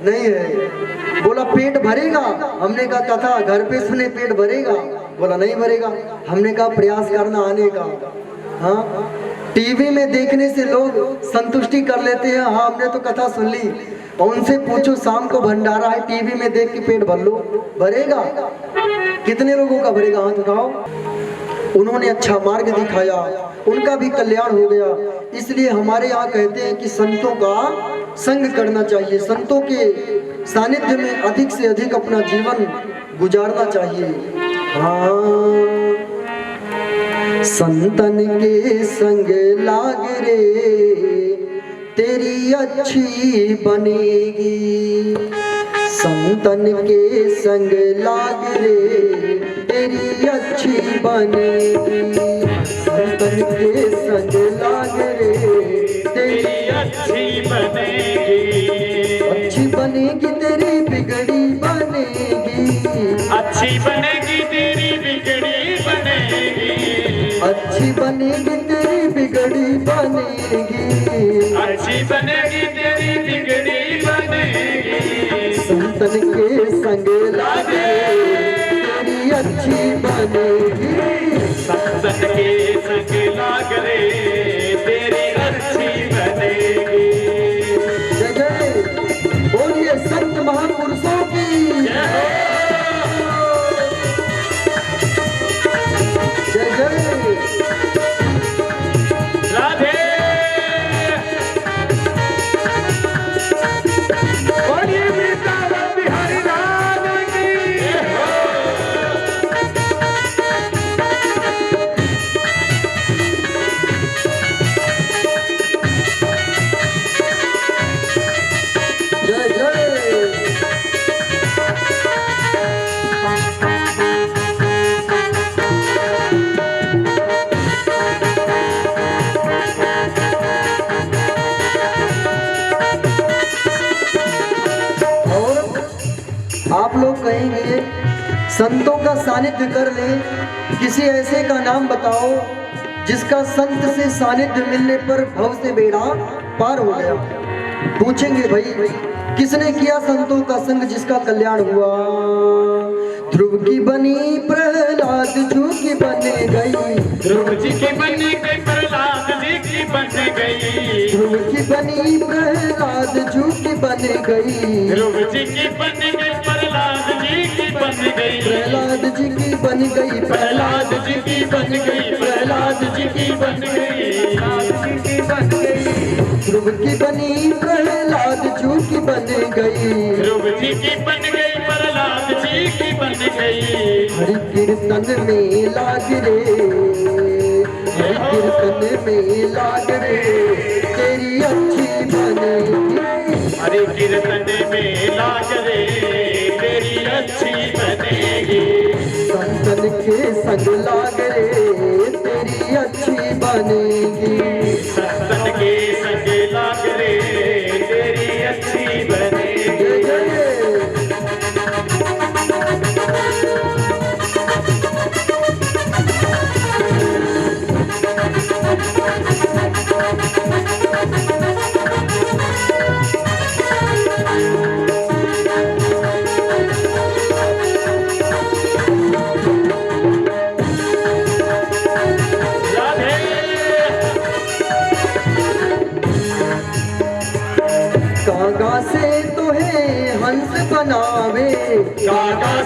नहीं है। बोला पेट भरेगा, हमने कहा कथा घर पे सुने पेट भरेगा, बोला नहीं भरेगा। हमने कहा प्रयास करना आने का। हाँ, टीवी में देखने से लोग संतुष्टि कर लेते हैं, हाँ हमने तो कथा सुन ली, और उनसे पूछो शाम को भंडारा है, टीवी में देख के पेट भर लो, भरेगा? कितने लोगों का भरेगा? हाथ उठाओ। उन्होंने अच्छा मार्ग दिखाया, उनका भी कल्याण हो गया। इसलिए हमारे यहाँ कहते हैं कि संतों का संग करना चाहिए, संतों के सानिध्य में अधिक से अधिक अपना जीवन गुजारना चाहिए। हाँ, संतन के संग लाग रे तेरी अच्छी बनेगी, संतन के संग लाग रे तेरी अच्छी बनेगी, संतन के संग लाग रे तेरी अच्छी बनेगी, अच्छी बनेगी तेरी बिगड़ी बनेगी, अच्छी बनेगी तेरी बिगड़ी बनेगी, अच्छी बनेगी तेरी बिगड़ी बनेगी, अच्छी बनेगी तेरी बिगड़ी बनेगी, संतन के संग लागे तेरी अच्छी बनेगी, संतन के संग लाग रे तेरी अच्छी बनेगी। जय जय बोलिए संत महापुरुषों की जय जय। राधे बोलिए वृंदावन बिहारी लाल की। जय जय। आप लोग कहेंगे संतों का सानिध्य कर ले, किसी ऐसे का नाम बताओ जिसका संत से सानिध्य मिलने पर भव से बेड़ा पार हो गया। पूछेंगे भाई किसने किया संतों का संग जिसका कल्याण हुआ? ध्रुव की बनी प्रहलाद जू की बन गई, ध्रुव जी की बनी गई प्रहलाद जी की बन गई, ध्रुव की बनी प्रहलाद जू की बन गई, ध्रुव जी की बन गई प्रहलाद जी की बन गई, प्रहलाद जी की बन गई, प्रहलाद जी की बन गई, प्रहलाद जी की बन गई, प्रहलाद जी की बन गई, ध्रुव की बनी प्रहलाद जू की बन गई, ध्रुव जी की बन गई प्रहलाद जी की बन गई। हरि कीर्तन में लाग रे, हरि कीर्तन में लाग रे तेरी अच्छी बनेगी, हरि कीर्तन में लाग रे तेरी अच्छी बनेगी, संतन के संग लाग रे तेरी अच्छी बनेगी, संतन के संग लाग रे तेरी अच्छी बनेगी। जय जय।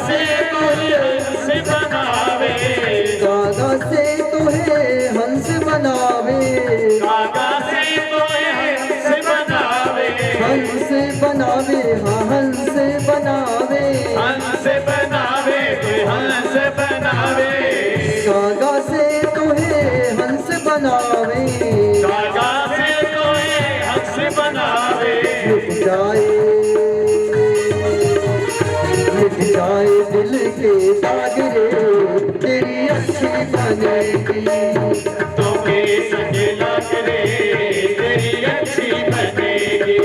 से कोई हंस बनावे, कागा से तोहे हंस बनावे, कागा से कोई हंस बनावे, हंस बनावे, हाँ हंस बनावे, हंस बनावे, कोई हंस बनावे, कागा से तोहे हंस बनावे, कागा से कोई हंस बनावे, मिट जाए दिल के दाग रे, तेरी अच्छी बनेगी, तोके संग लग रे तेरी अच्छी बनेगी,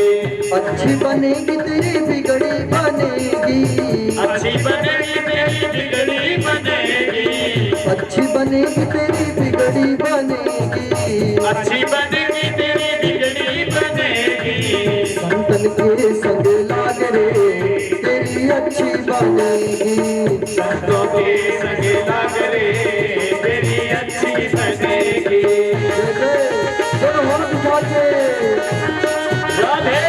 अच्छी बनेगी तेरी बिगड़ी बनेगी, अच्छी बनेगी तेरी बिगड़ी बनेगी, अच्छी बनेगी तेरी बिगड़ी बनेगी, अच्छी बनेगी तेरी बिगड़ी बनेगी, संतन के संग लाग रे, तेरी अच्छी बनेगी, संतों के संग लग रे तेरी अच्छी बनेगी। दोनों हाथ उठा के राधे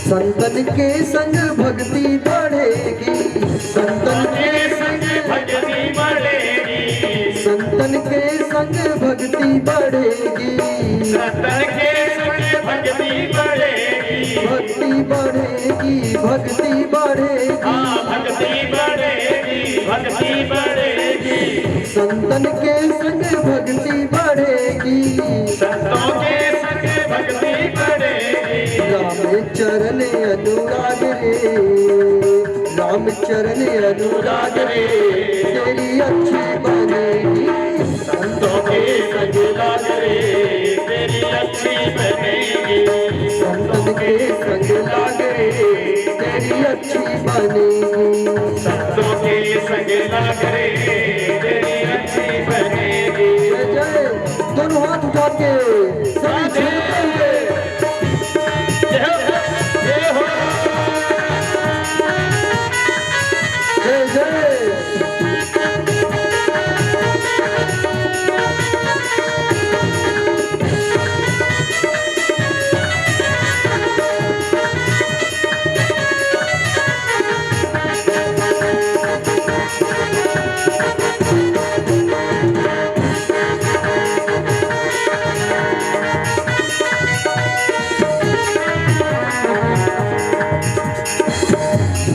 संतन के संग भक्ति बढ़ेगी, संतन के संग भक्ति बढ़ेगी, संतन के संग भक्ति बढ़ेगी, संतन के संग भक्ति बढ़ेगी, भक्ति बढ़ेगी, भक्ति बढ़ेगी, हाँ भक्ति बढ़ेगी, भक्ति बढ़ेगी, संतन के संग भक्ति बढ़ेगी, संतों के संग भक्ति बढ़ेगी, राम चरण अनुराग रे, राम चरण अनुराग रे, तेरी अच्छी बनेगी, संतों के संग लग रे तेरी अच्छी बनेगी, संतन के संग लाग रे, तेरी अच्छी बनेगी, संतों के संग लग रे तेरी अच्छी बनेगी। जय जय। दोनों हाथ उठा के सभी झूमते हुए जय हो, जय हो। जय जय।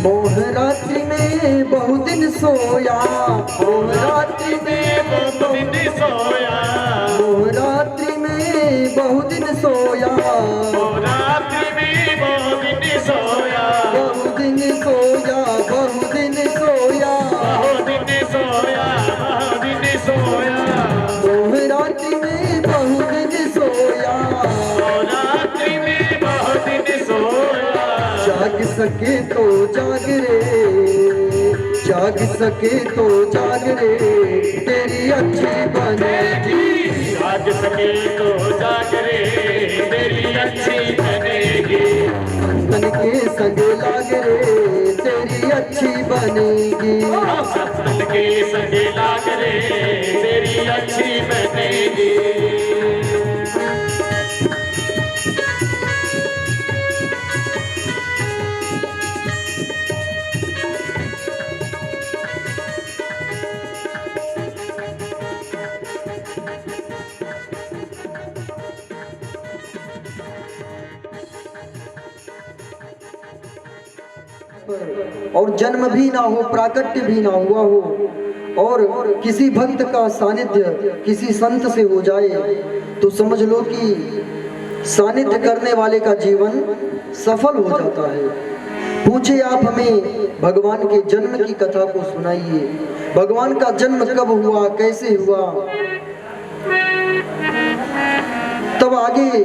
मोह रात्रि में बहु दिन सोया, मोह रात्रि में बहुत दिन सोया, मोह रात्रि में बहु दिन सोया, ओ रात्रि में बहुत दिन सोया, बहु दिन सोया, बहु दिन सोया, बहुत दिन सोया, बहुत दिन सोया, मोह रात्रि में बहु दिन सोया, ओ रात्रि में बहुत दिन सोया, जाग सके तो जाग रे, जाग सके तो जाग रे, तेरी अच्छी बनेगी, जाग सके तो जाग रे तेरी अच्छी बनेगी, संतन के संग लाग रे, तेरी अच्छी बनेगी, सत्संग के संग लाग रे तेरी अच्छी बनेगी। और जन्म भी ना हो, प्राकट्य भी ना हुआ हो, और किसी भक्त का सानिध्य किसी संत से हो जाए, तो समझ लो कि सानिध्य करने वाले का जीवन सफल हो जाता है। पूछे आप हमें भगवान के जन्म की कथा को सुनाइए, भगवान का जन्म कब हुआ, कैसे हुआ। तब तब आगे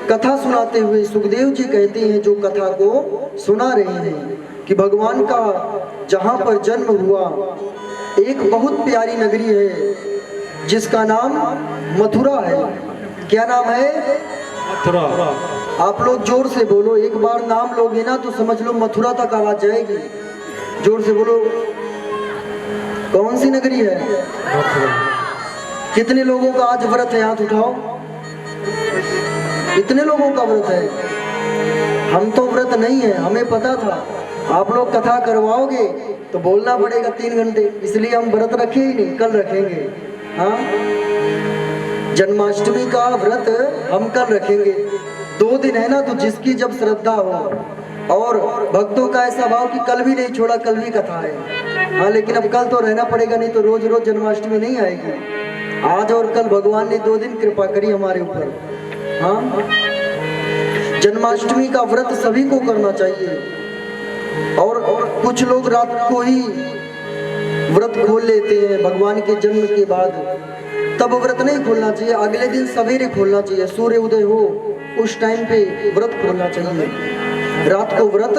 कथा सुनाते हुए सुखदेव जी कहते हैं, जो कथा को सुना रहे हैं, कि भगवान का जहाँ पर जन्म हुआ एक बहुत प्यारी नगरी है जिसका नाम मथुरा है। क्या नाम है? मथुरा। आप लोग जोर से बोलो, एक बार नाम लोगे ना तो समझ लो मथुरा तक आवाज जाएगी। जोर से बोलो, कौन सी नगरी है? मथुरा। कितने लोगों का आज व्रत है? हाथ उठाओ। कितने लोगों का व्रत है? हम तो व्रत नहीं है, हमें पता था आप लोग कथा करवाओगे तो बोलना पड़ेगा 3 घंटे, इसलिए हम व्रत रखे ही नहीं, कल रखेंगे। हाँ, जन्माष्टमी का व्रत हम कल रखेंगे। 2 दिन है ना, तो जिसकी जब श्रद्धा हो, और भक्तों का ऐसा भाव कि कल भी नहीं छोड़ा, कल भी कथा है। हाँ, लेकिन अब कल तो रहना पड़ेगा, नहीं तो रोज रोज जन्माष्टमी नहीं आएगी। आज और कल भगवान ने 2 दिन कृपा करी हमारे ऊपर। हाँ, जन्माष्टमी का व्रत सभी को करना चाहिए। और कुछ लोग रात को ही व्रत खोल लेते हैं भगवान के जन्म के बाद, तब व्रत नहीं खोलना चाहिए। अगले दिन सवेरे खोलना चाहिए, सूर्य उदय हो उस टाइम पे व्रत खोलना चाहिए। रात को व्रत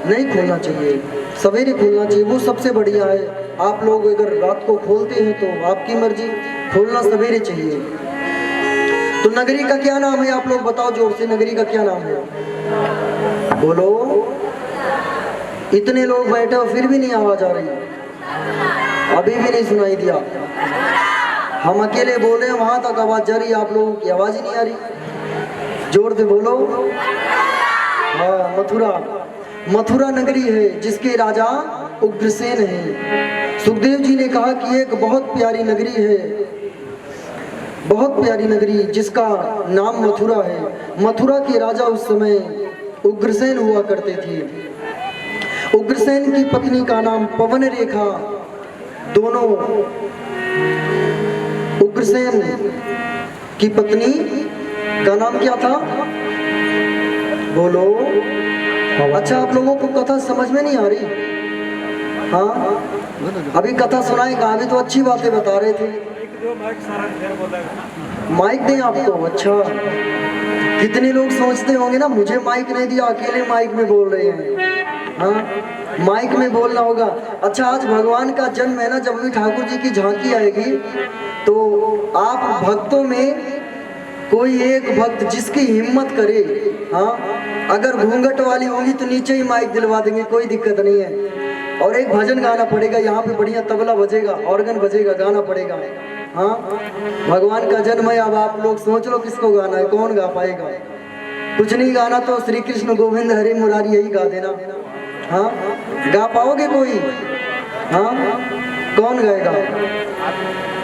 नहीं खोलना चाहिए, सवेरे खोलना चाहिए, वो सबसे बढ़िया है। आप लोग अगर रात को खोलते हैं तो आपकी मर्जी, खोलना सवेरे चाहिए। तो नगरी का क्या नाम है? आप लोग बताओ जोर से, नगरी का क्या नाम है? बोलो। इतने लोग बैठे हो फिर भी नहीं आवाज आ रही, अभी भी नहीं सुनाई दिया। हम अकेले बोल रहे हैं, वहां तक आवाज जा रही है, आप लोगों की आवाज ही नहीं आ रही। जोर से बोलो। हाँ, मथुरा। मथुरा नगरी है जिसके राजा उग्रसेन हैं। सुखदेव जी ने कहा कि एक बहुत प्यारी नगरी है, बहुत प्यारी नगरी जिसका नाम मथुरा है। मथुरा के राजा उस समय उग्रसेन हुआ करते थे। उग्रसेन की पत्नी का नाम पवन रेखा। दोनों, उग्रसेन की पत्नी का नाम क्या था? बोलो। अच्छा, आप लोगों को कथा समझ में नहीं आ रही? हाँ, अभी कथा सुनाएगा, अभी तो अच्छी बातें बता रहे थे। माइक दें आपको? अच्छा, कितने लोग सोचते होंगे ना मुझे माइक नहीं दिया, अकेले माइक में बोल रहे हैं। हाँ, माइक में बोलना होगा। अच्छा, आज भगवान का जन्म है ना, जब भी ठाकुर जी की झांकी आएगी तो आप भक्तों में कोई एक भक्त जिसकी हिम्मत करे, हाँ, अगर घूंघट वाली होगी तो नीचे ही माइक दिलवा देंगे, कोई दिक्कत नहीं है। और एक भजन गाना पड़ेगा, यहाँ पे बढ़िया तबला बजेगा, ऑर्गन बजेगा, गाना पड़ेगा। हाँ, भगवान का जन्म है। अब आप लोग सोच लो किसको गाना है, कौन गा पाएगा? कुछ नहीं गाना तो श्री कृष्ण गोविंद हरे मुरारी यही गा देना। हाँ, गा पाओगे कोई? हाँ, कौन गाएगा?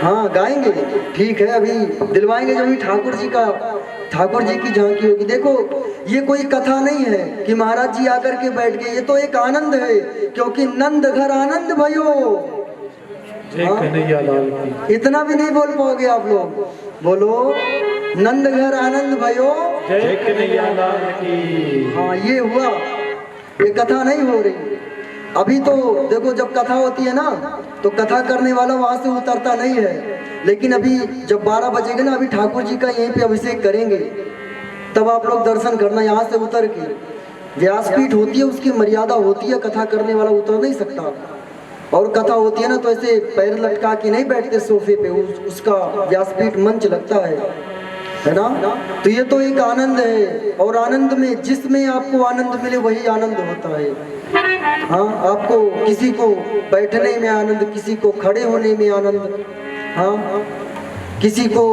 हाँ, गाएंगे, ठीक है, अभी दिलवाएंगे जब भी ठाकुर जी की झांकी होगी। देखो, ये कोई कथा नहीं है कि महाराज जी आकर के बैठ गए, ये तो एक आनंद है, क्योंकि नंद घर आनंद भयो। हाँ? इतना भी नहीं बोल पाओगे आप लोग, बोलो नंद घर आनंद भयो। जय कन्हैया लाल की। हाँ, ये हुआ, ये कथा नहीं हो रही। अभी तो देखो, जब कथा होती है ना तो कथा करने वाला वहां से उतरता नहीं है, लेकिन अभी जब 12 बजेगा ना, अभी ठाकुर जी का यहीं पे अभिषेक करेंगे, तब आप लोग दर्शन करना यहाँ से उतर के। व्यासपीठ होती है, उसकी मर्यादा होती है, कथा करने वाला उतर नहीं सकता। और कथा होती है ना तो ऐसे पैर लटका के नहीं बैठते सोफे पे, उसका व्यासपीठ मंच लगता है ना। तो ये तो एक आनंद है, और आनंद में जिसमें आपको आनंद मिले वही आनंद होता है। हाँ, आपको किसी को बैठने में आनंद, किसी को खड़े होने में आनंद, हाँ, किसी को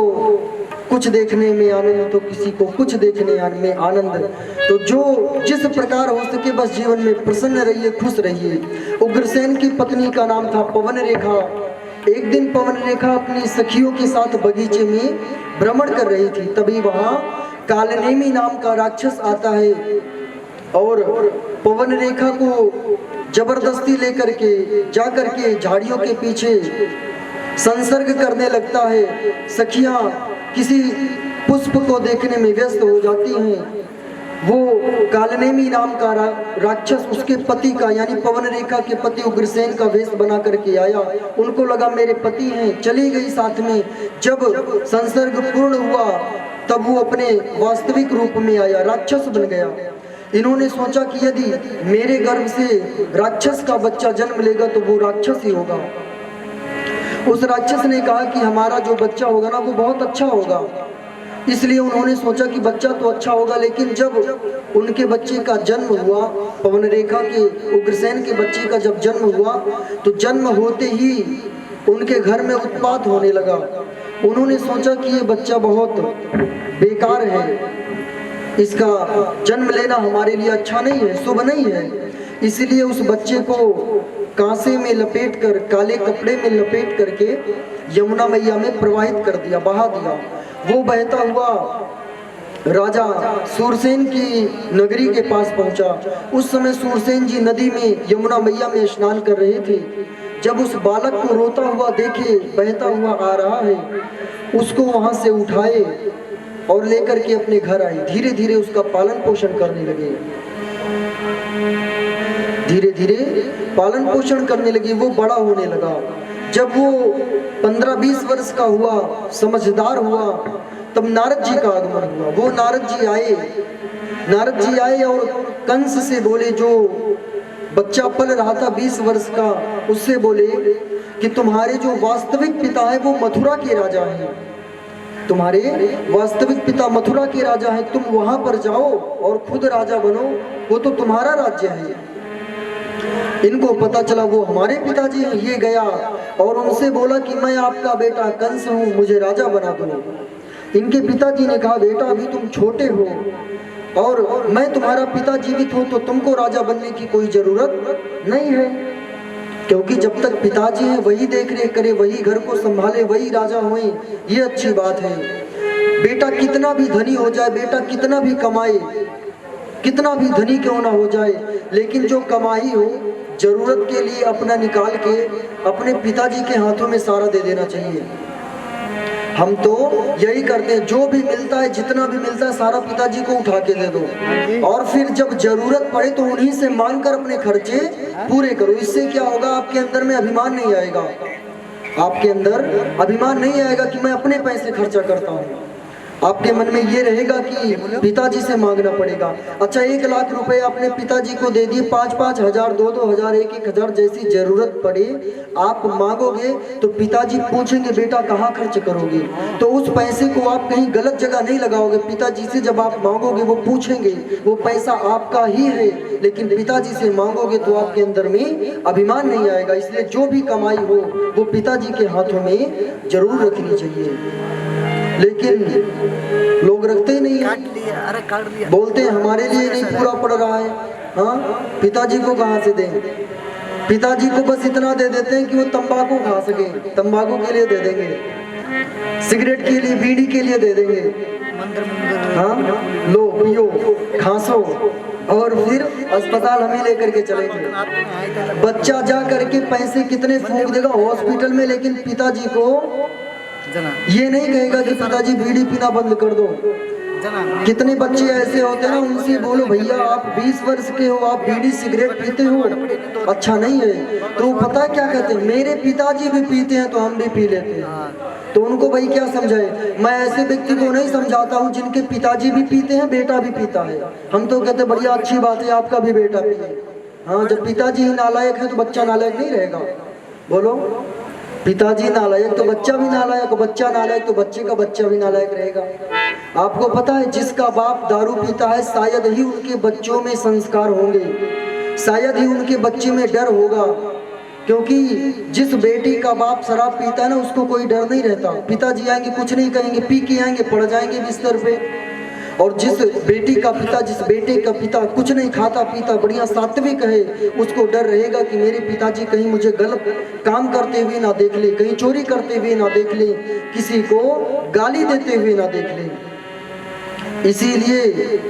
कुछ देखने में आनंद तो किसी को कुछ देखने में आनंद। तो जो जिस प्रकार हो सके बस जीवन में प्रसन्न रहिए, खुश रहिए। उग्रसेन की पत्नी का नाम था पवन रेखा। एक दिन पवन रेखा अपनी सखियों के साथ बगीचे में भ्रमण कर रही थी, तभी वहां कालनेमी नाम का राक्षस आता है और पवन रेखा को जबरदस्ती लेकर के जाकर के झाड़ियों के पीछे संसर्ग करने लगता है। सखियां किसी पुष्प को देखने में व्यस्त हो जाती हैं। वो कालनेमी नाम का राक्षस उसके पति का, यानी पवन रेखा के पति उग्रसेन का वेश बना करके आया। उनको लगा मेरे पति हैं, चली गई साथ में। जब संसर्ग पूर्ण हुआ तब वो अपने वास्तविक रूप में आया, राक्षस बन गया। इन्होंने सोचा कि यदि मेरे गर्भ से राक्षस का बच्चा जन्म लेगा तो वो राक्षस ही होगा। उस राक्षस ने कहा कि हमारा जो बच्चा होगा ना वो बहुत अच्छा होगा। इसलिए उन्होंने सोचा कि बच्चा तो अच्छा होगा, लेकिन जब उनके बच्चे का जन्म हुआ, पवन रेखा के उग्रसेन के बच्चे का जब जन्म हुआ तो जन्म होते ही उनके घर में उत्पात होने लगा। उन्होंने सोचा कि ये बच्चा बहुत बेकार है, इसका जन्म लेना हमारे लिए अच्छा नहीं है, शुभ नहीं है। इसलिए उस बच्चे को कांसे में लपेट कर, काले कपड़े में लपेट करके यमुना मैया में प्रवाहित कर दिया, बहा दिया। वो बहता हुआ राजा सूरसेन की नगरी के पास पहुंचा। उस समय सूरसेन जी नदी में यमुना मैया में स्नान कर रहे थे। जब उस बालक को रोता हुआ देखे, बहता हुआ आ रहा है, उसको वहां से उठाए और लेकर के अपने घर आए। धीरे धीरे उसका पालन पोषण करने लगे, धीरे धीरे पालन पोषण करने लगे। वो बड़ा होने लगा। जब वो 15-20 वर्ष का हुआ, समझदार हुआ, तब नारद जी का आगमन हुआ। वो नारद जी आए और कंस से बोले, जो बच्चा पल रहा था 20 वर्ष का, उससे बोले कि तुम्हारे जो वास्तविक पिता है वो मथुरा के राजा हैं, तुम्हारे वास्तविक पिता मथुरा के राजा हैं, तुम वहां पर जाओ और खुद राजा बनो, वो तो तुम्हारा राज्य है। इनको पता चला वो हमारे पिताजी हैं। ये गया और उनसे बोला कि मैं आपका बेटा कंस हूँ, मुझे राजा बना दो। इनके पिताजी ने कहा, बेटा अभी तुम छोटे हो और मैं तुम्हारा पिता जीवित हूँ तो तुमको राजा बनने की कोई जरूरत नहीं है, क्योंकि जब तक पिताजी हैं वही देख रेख करे, वही घर को संभाले, वही राजा होए, ये अच्छी बात है। बेटा कितना भी धनी हो जाए, बेटा कितना भी कमाए, कितना भी धनी क्यों ना हो जाए, लेकिन जो कमाई हो जरूरत के लिए अपना निकाल के अपने पिताजी के हाथों में सारा दे देना चाहिए। हम तो यही करते हैं, जो भी मिलता है, जितना भी मिलता है, सारा पिताजी को उठा के दे दो और फिर जब जरूरत पड़े तो उन्हीं से मांग कर अपने खर्चे पूरे करो। इससे क्या होगा, आपके अंदर में अभिमान नहीं आएगा, आपके अंदर अभिमान नहीं आएगा कि मैं अपने पैसे खर्चा करता हूँ। आपके मन में ये रहेगा कि पिताजी से मांगना पड़ेगा। अच्छा, 1 लाख रुपए आपने पिताजी को दे दिए, 5-5 हजार, 2-2 हजार, 1-1 हजार, जैसी जरूरत पड़े आप मांगोगे तो पिताजी पूछेंगे बेटा कहाँ खर्च करोगे, तो उस पैसे को आप कहीं गलत जगह नहीं लगाओगे। पिताजी से जब आप मांगोगे वो पूछेंगे, वो पैसा आपका ही है, लेकिन पिताजी से मांगोगे तो आपके अंदर में अभिमान नहीं आएगा। इसलिए जो भी कमाई हो वो पिताजी के हाथों में जरूर रखनी चाहिए, लेकिन लोग रखते ही नहीं है, बोलते हैं हमारे लिए नहीं पूरा पड़ रहा है। हाँ, पिताजी को कहाँ से दें? पिताजी को बस इतना दे देते हैं कि वो तंबाकू खा सके, तंबाकू के लिए दे देंगे, सिगरेट के लिए, बीड़ी के लिए दे देंगे। हाँ, लो पियो खांसो और फिर अस्पताल हमें लेकर के चलेंगे। बच्चा जा करके पैसे कितने फूंक देगा हॉस्पिटल में, लेकिन पिताजी को ये नहीं कहेगा कि पिताजी बीड़ी पीना बंद कर दो। कितने बच्चे ऐसे होते हैं ना, उनसे बोलो भैया आप 20 वर्ष के हो, आप बीड़ी सिगरेट पीते हो, अच्छा नहीं है, तो पता है क्या कहते हैं, मेरे पिताजी भी पीते हैं तो हम भी पी लेते हैं। तो उनको भाई क्या समझाए? मैं ऐसे व्यक्ति को नहीं समझाता हूँ जिनके पिताजी भी पीते हैं, बेटा भी पीता है। हम तो कहते बढ़िया अच्छी बात है आपका भी बेटा पिए। हाँ, जब पिताजी ही नालायक है तो बच्चा नालायक नहीं रहेगा? बोलो, पिताजी नालायक तो बच्चा भी नालायक, बच्चा नालायक तो बच्चे का बच्चा भी नालायक रहेगा। आपको पता है जिसका बाप दारू पीता है शायद ही उनके बच्चों में संस्कार होंगे, शायद ही उनके बच्चे में डर होगा, क्योंकि जिस बेटी का बाप शराब पीता है ना उसको कोई डर नहीं रहता। पिताजी आएंगे कुछ नहीं कहेंगे, पी के आएंगे पड़ जाएंगे बिस्तर पे। और जिस बेटी का पिता, जिस बेटे का पिता कुछ नहीं खाता पीता, बढ़िया सात्विक है, उसको डर रहेगा कि मेरे पिताजी कहीं मुझे गलत काम करते हुए ना देख ले, कहीं चोरी करते हुए ना देख ले, किसी को गाली देते हुए ना देख ले। इसीलिए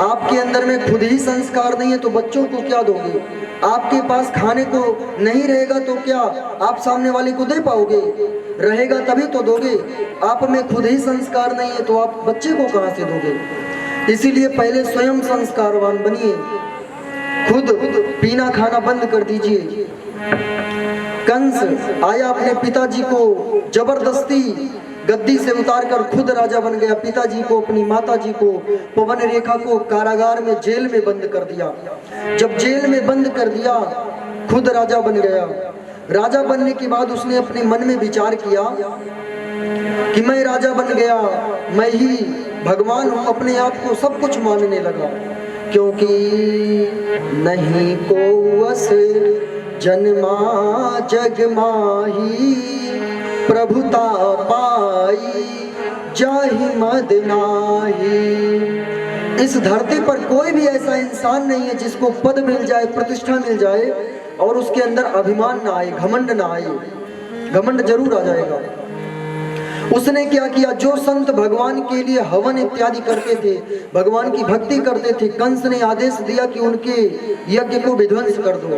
आपके अंदर में खुद ही संस्कार नहीं है तो बच्चों को क्या दोगे? आपके पास खाने को नहीं रहेगा तो क्या आप सामने वाले को दे पाओगे? रहेगा तभी तो दोगे। आप में खुद ही संस्कार नहीं है तो आप बच्चे को कहां से दोगे? इसीलिए पहले स्वयं संस्कारवान बनिए, खुद पीना खाना बंद कर दीजिए। कंस आया अपने पिताजी को जबरदस्ती गद्दी से उतारकर खुद राजा बन गया। पिताजी को, अपनी माताजी को, पवन रेखा को कारागार में, जेल में बंद कर दिया। जब जेल में बंद कर दिया, खुद राजा बन गया। राजा बनने के बाद उसने अपने मन में विचार किया कि मैं राजा बन गया, मैं ही भगवान हूँ, अपने आप को सब कुछ मानने लगा। क्योंकि नहीं को अस जन्मा जग माही, प्रभुता पाई जाहि मद नाही। इस धरती पर कोई भी ऐसा इंसान नहीं है जिसको पद मिल जाए, प्रतिष्ठा मिल जाए और उसके अंदर अभिमान ना आए, घमंड ना आए। घमंड जरूर आ जाएगा। उसने क्या किया, जो संत भगवान के लिए हवन इत्यादि करते थे, भगवान की भक्ति करते थे, कंस ने आदेश दिया कि उनके यज्ञ को विध्वंस कर दो।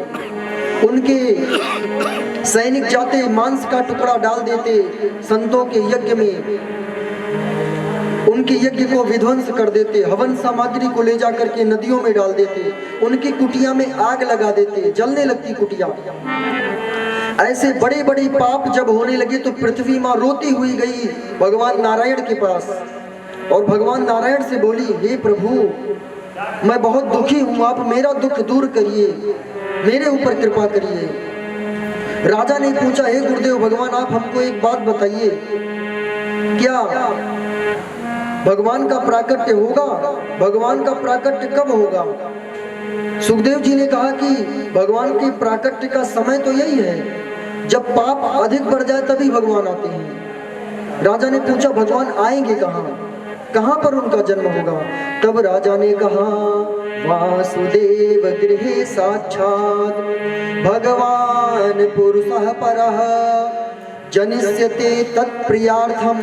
उनके सैनिक जाते मांस का टुकड़ा डाल देते संतों के यज्ञ में, उनके यज्ञ को विध्वंस कर देते, हवन सामग्री को ले जाकर के नदियों में डाल देते, उनकी कुटिया में आग लगा देते, जलने लगती कुटिया। ऐसे बड़े बड़े पाप जब होने लगे तो पृथ्वी माँ रोती हुई गई भगवान नारायण के पास और भगवान नारायण से बोली, हे प्रभु, मैं बहुत दुखी हूँ, आप मेरा दुख दूर करिए, मेरे ऊपर कृपा करिए। राजा ने पूछा, हे गुरुदेव भगवान, आप हमको एक बात बताइए, क्या भगवान का प्राकट्य होगा? भगवान का प्राकट्य कब होगा? सुखदेव जी ने कहा कि भगवान के प्राकट्य का समय तो यही है, जब पाप अधिक बढ़ जाए तभी भगवान आते हैं। राजा ने पूछा, भगवान आएंगे कहाँ, कहाँ पर उनका जन्म होगा? तब राजा ने कहा, वासुदेव गृहे साक्षात् भगवान पुरुषः परः, जनिष्यते तत्प्रियार्थम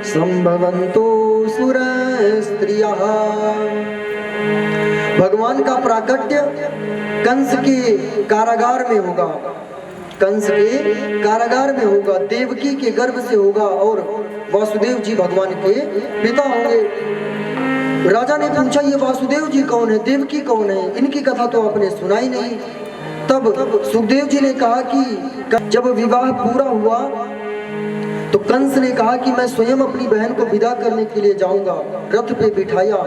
संभवन्तो सुरस्त्रियः। भगवान का प्राकट्य कंस के कारागार में होगा, कंस के कारागार में होगा, देवकी के गर्भ से होगा और वासुदेव जी भगवान के पिता होंगे। राजा ने पूछा, ये वासुदेव जी कौन है, देवकी कौन है? इनकी कथा तो आपने सुना ही नहीं। तब सुखदेव जी ने कहा कि जब विवाह पूरा हुआ तो कंस ने कहा कि मैं स्वयं अपनी बहन को विदा करने के लिए जाऊंगा। रथ पे बिठाया,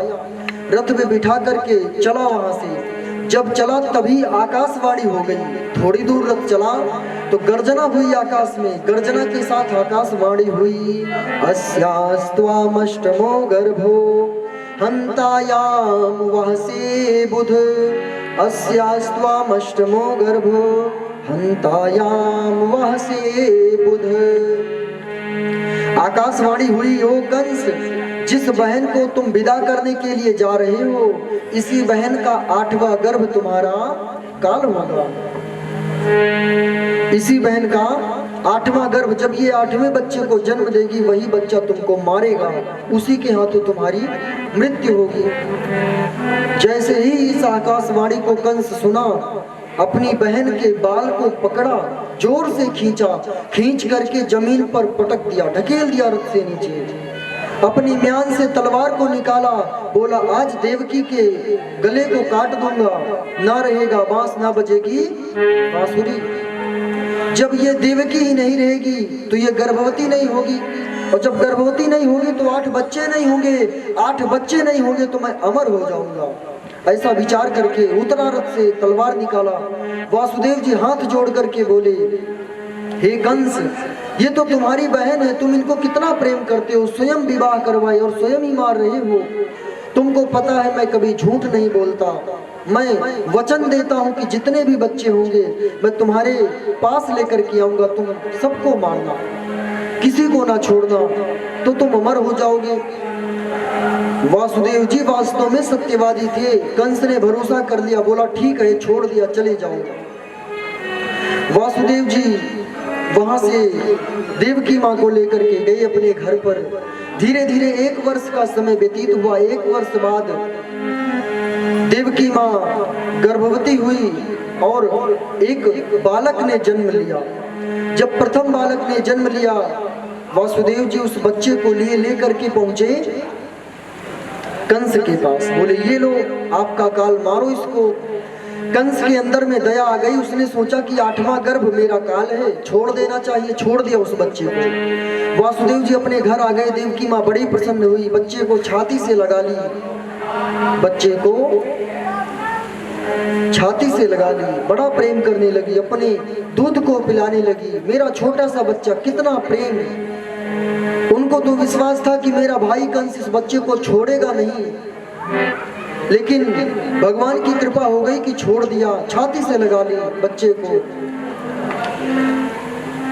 रथ पे बिठा करके चला वहां से। जब चला तभी आकाशवाणी हो गई। थोड़ी दूर रथ चला तो गर्जना हुई आकाश में, गर्जना के साथ आकाशवाणी हुई, अस्यास्त्वामष्टमो गर्भो हंतायाम वहसे बुध, अस्यास्त्वामष्टमो गर्भो हंतायाम वहसे बुध। आकाशवाणी हुई, ओ कंस, जिस बहन को तुम विदा करने के लिए जा रहे हो, इसी बहन का 8वां गर्भ तुम्हारा काल होगा। इसी बहन का 8वां गर्भ, जब ये 8वें बच्चे को जन्म देगी, वही बच्चा तुमको मारेगा, उसी के हाथों तुम्हारी मृत्यु होगी। जैसे ही इस आकाशवाणी को कंस सुना, अपनी बहन के बाल को पकड़ा, जोर से खींचा, खींच करके जमीन पर पटक दिया, ढकेल दिया रथ से नीचे। अपनी म्यान से तलवार को निकाला, बोला, आज देवकी के गले को काट दूंगा, ना रहेगा बांस, ना बजेगी बांसुरी। जब ये देवकी ही नहीं रहेगी तो ये गर्भवती नहीं होगी, और जब गर्भवती नहीं होगी तो 8 बच्चे नहीं होंगे, 8 बच्चे नहीं होंगे तो मैं अमर हो जाऊंगा। ऐसा विचार करके उतरा रथ से, तलवार निकाला। वासुदेव जी हाथ जोड़ करके बोले, हे कंस, ये तो तुम्हारी बहन है, तुम इनको कितना प्रेम करते हो, स्वयं विवाह करवाए और स्वयं ही मार रहे हो। तुमको पता है मैं कभी झूठ नहीं बोलता, मैं वचन देता हूँ कि जितने भी बच्चे होंगे मैं तुम्हारे पास लेकर के आऊंगा, तुम सबको मारना, किसी को ना छोड़ना, तो तुम अमर हो जाओगे। वासुदेव जी वास्तव में सत्यवादी थे। कंस ने भरोसा कर लिया, बोला ठीक है, छोड़ दिया, चले जाओ। वासुदेव जी वहां से देवकी माँ को लेकर के गए अपने घर पर। धीरे धीरे 1 वर्ष का समय व्यतीत हुआ। 1 वर्ष बाद देवकी माँ गर्भवती हुई और एक बालक ने जन्म लिया। जब प्रथम बालक ने जन्म लिया, वासुदेव जी उस बच्चे को लिए लेकर के पहुंचे कंस के पास। बोले, ये लो आपका काल, मारो इसको। कंस के अंदर में दया आ गई। उसने सोचा कि 8वां गर्भ मेरा काल है, छोड़ देना चाहिए। छोड़ दिया उस बच्चे को। वासुदेव जी अपने घर आ गए। देवकी माँ बड़ी प्रसन्न हुई, बच्चे को छाती से लगा ली, बच्चे को छाती से लगा ली, बड़ा प्रेम करने लगी, अपने दूध को पिलाने लगी। मेरा छोटा सा बच्चा, कितना प्रेम है। उनको तो विश्वास था कि मेरा भाई कंस इस बच्चे को छोड़ेगा नहीं, लेकिन भगवान की कृपा हो गई कि छोड़ दिया, छाती से लगा ली बच्चे को।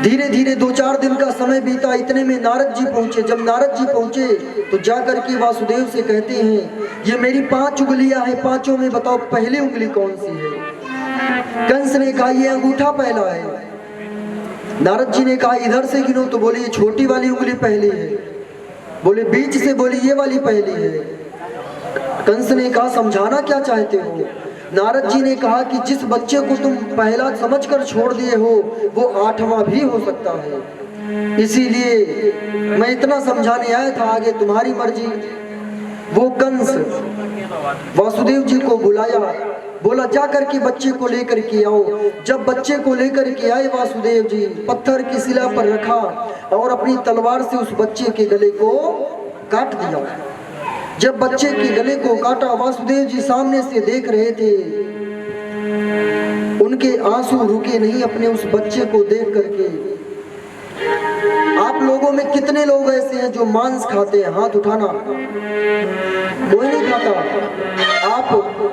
धीरे धीरे 2-4 दिन का समय बीता। इतने में नारद जी पहुंचे। जब नारद जी पहुंचे तो जाकर के वासुदेव से कहते हैं, ये मेरी 5 उंगलियां हैं, पांचों में बताओ पहली उंगली कौन सी है? कंस ने कहा ये अंगूठा पहला है। नारद जी ने कहा इधर से गिनो, तो बोले ये छोटी वाली उंगली पहली है। बोले बीच से, बोले ये वाली पहली है। कंस ने कहा समझाना क्या चाहते हो? नारद जी ने कहा कि जिस बच्चे को तुम पहला समझकर छोड़ दिए हो वो 8वां भी हो सकता है, इसीलिए मैं इतना समझाने आया था, आगे तुम्हारी मर्जी। वो कंस वासुदेव जी को बुलाया, बोला जा करके बच्चे को लेकर के आओ। जब बच्चे को लेकर के आए वासुदेव जी, पत्थर की शिला पर रखा और अपनी तलवार से उस बच्चे के गले को काट दिया। जब बच्चे के गले को काटा, वासुदेव जी सामने से देख रहे थे, उनके आंसू रुके नहीं अपने उस बच्चे को देख करके। आप लोगों में कितने लोग ऐसे हैं जो मांस खाते हैं? हाथ उठाना। कोई नहीं खाता। आप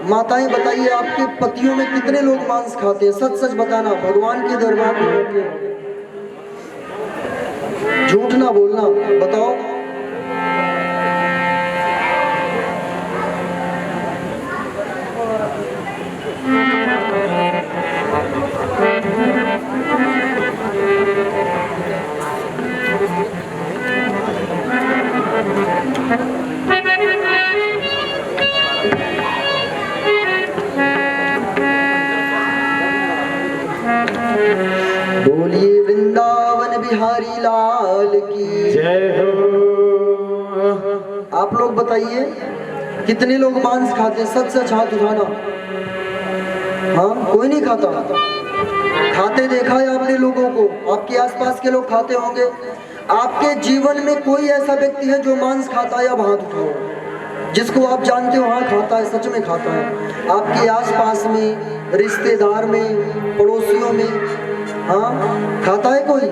माताएं बताइए, आपके पतियों में कितने लोग मांस खाते हैं? सच सच बताना, भगवान के दरबार में बैठे, झूठ ना बोलना, बताओ। बोलिए वृंदावन बिहारी लाल की जय हो। आप लोग बताइए कितने लोग मांस खाते हैं? सच सच हाथ उठाना। हाँ, कोई नहीं खाता। खाते देखा है आपने लोगों को? आपके आसपास के लोग खाते होंगे। आपके जीवन में कोई ऐसा व्यक्ति है जो मांस खाता है? अब हाथ उठाओ जिसको आप जानते हो। हाँ, खाता है, सच में खाता है। आपके आसपास में, रिश्तेदार में, पड़ोसियों में, हाँ खाता है कोई?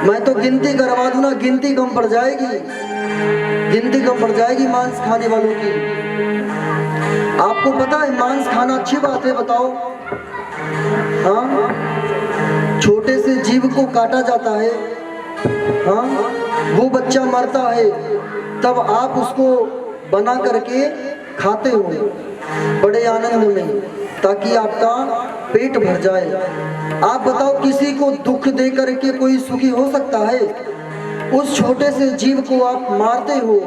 मैं तो गिनती करवा दूं ना, गिनती कम पड़ जाएगी, गिनती कम पड़ जाएगी मांस खाने वालों की। आपको पता है मांस खाना अच्छी बात है? बताओ। हाँ, छोटे से जीव को काटा जाता है, हाँ, वो बच्चा मरता है, तब आप उसको बना करके खाते हो बड़े आनंद में, ताकि आपका पेट भर जाए। आप बताओ, किसी को दुख दे करके कोई सुखी हो सकता है? उस छोटे से जीव को आप मारते हो।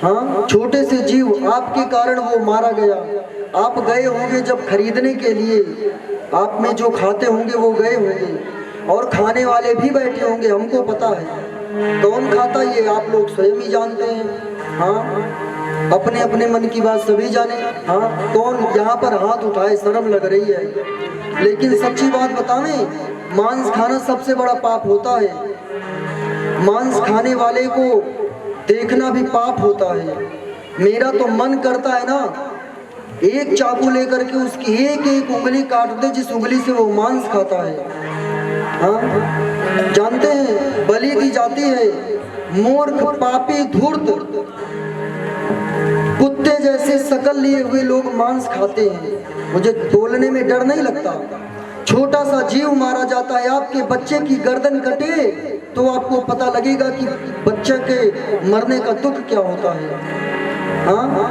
हाँ, छोटे से जीव, आपके कारण वो मारा गया। आप गए होंगे जब खरीदने के लिए, आप में जो खाते होंगे वो गए होंगे, और खाने वाले भी बैठे होंगे। हमको पता है कौन खाता, ये आप लोग स्वयं ही जानते हैं। हाँ, अपने अपने मन की बात सभी जाने। हाँ, कौन यहाँ पर हाथ उठाए? शर्म लग रही है। लेकिन सच्ची बात बतावें, मांस खाना सबसे बड़ा पाप होता है। मांस खाने वाले को देखना भी पाप होता है। मेरा तो मन करता है ना, एक चाकू लेकर के उसकी एक एक उंगली काट दे, जिस उंगली से वो मांस खाता है। हाँ, जानते हैं बलि दी जाती है। मूर्ख, पापी, धूर्त, कुत्ते जैसे शकल लिए हुए लोग मांस खाते हैं। मुझे बोलने में डर नहीं लगता। छोटा सा जीव मारा जाता है। आपके बच्चे की गर्दन कटे तो आपको पता लगेगा कि बच्चे के मरने का दुख क्या होता है। हाँ,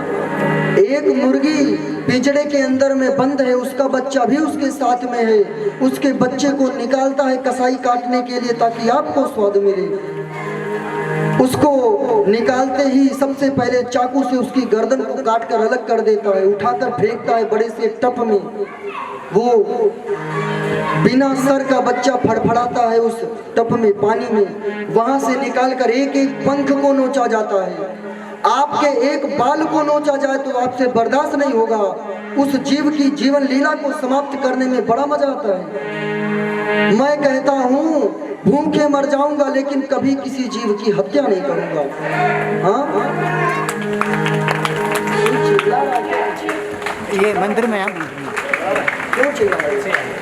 एक मुर्गी पिंजरे के अंदर में बंद है, उसका बच्चा भी उसके साथ में है। उसके बच्चे को निकालता है कसाई काटने के लिए, ताकि आपको स्वाद मिले। उसको निकालते ही सबसे पहले चाकू से उसकी गर्दन को काट कर अलग कर देता है, उठाकर फेंकता है बड़े से टप में। वो बिना सर का बच्चा फड़फड़ाता है उस टप में, पानी में। वहां से निकालकर एक एक पंख को नोचा जाता है। आपके एक बाल को नोचा जाए तो आपसे बर्दाश्त नहीं होगा। उस जीव की जीवन लीला को समाप्त करने में बड़ा मजा आता है। मैं कहता हूँ भूखे मर जाऊंगा लेकिन कभी किसी जीव की हत्या नहीं करूंगा। हाँ ये मंदिर में आप क्यों चिल्ला रहे हैं?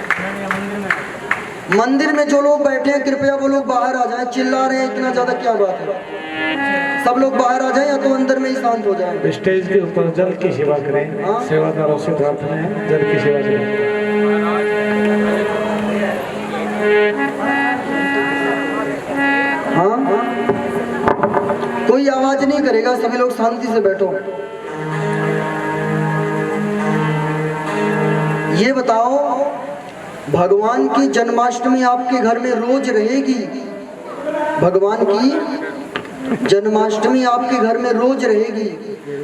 मंदिर में जो लोग बैठे हैं कृपया वो लोग बाहर आ जाएं। चिल्ला रहे हैं इतना ज्यादा क्या बात है? सब लोग बाहर आ जाएं या तो अंदर में ही शांत हो जाएं। स्टेज के ऊपर जल की सेवा करें। हाँ? सेवादारों से प्रार्थना है जल की सेवा करें। हाँ कोई आवाज नहीं करेगा, सभी लोग शांति से बैठो। ये बताओ भगवान की जन्माष्टमी आपके घर में रोज रहेगी? भगवान की जन्माष्टमी आपके घर में रोज रहेगी।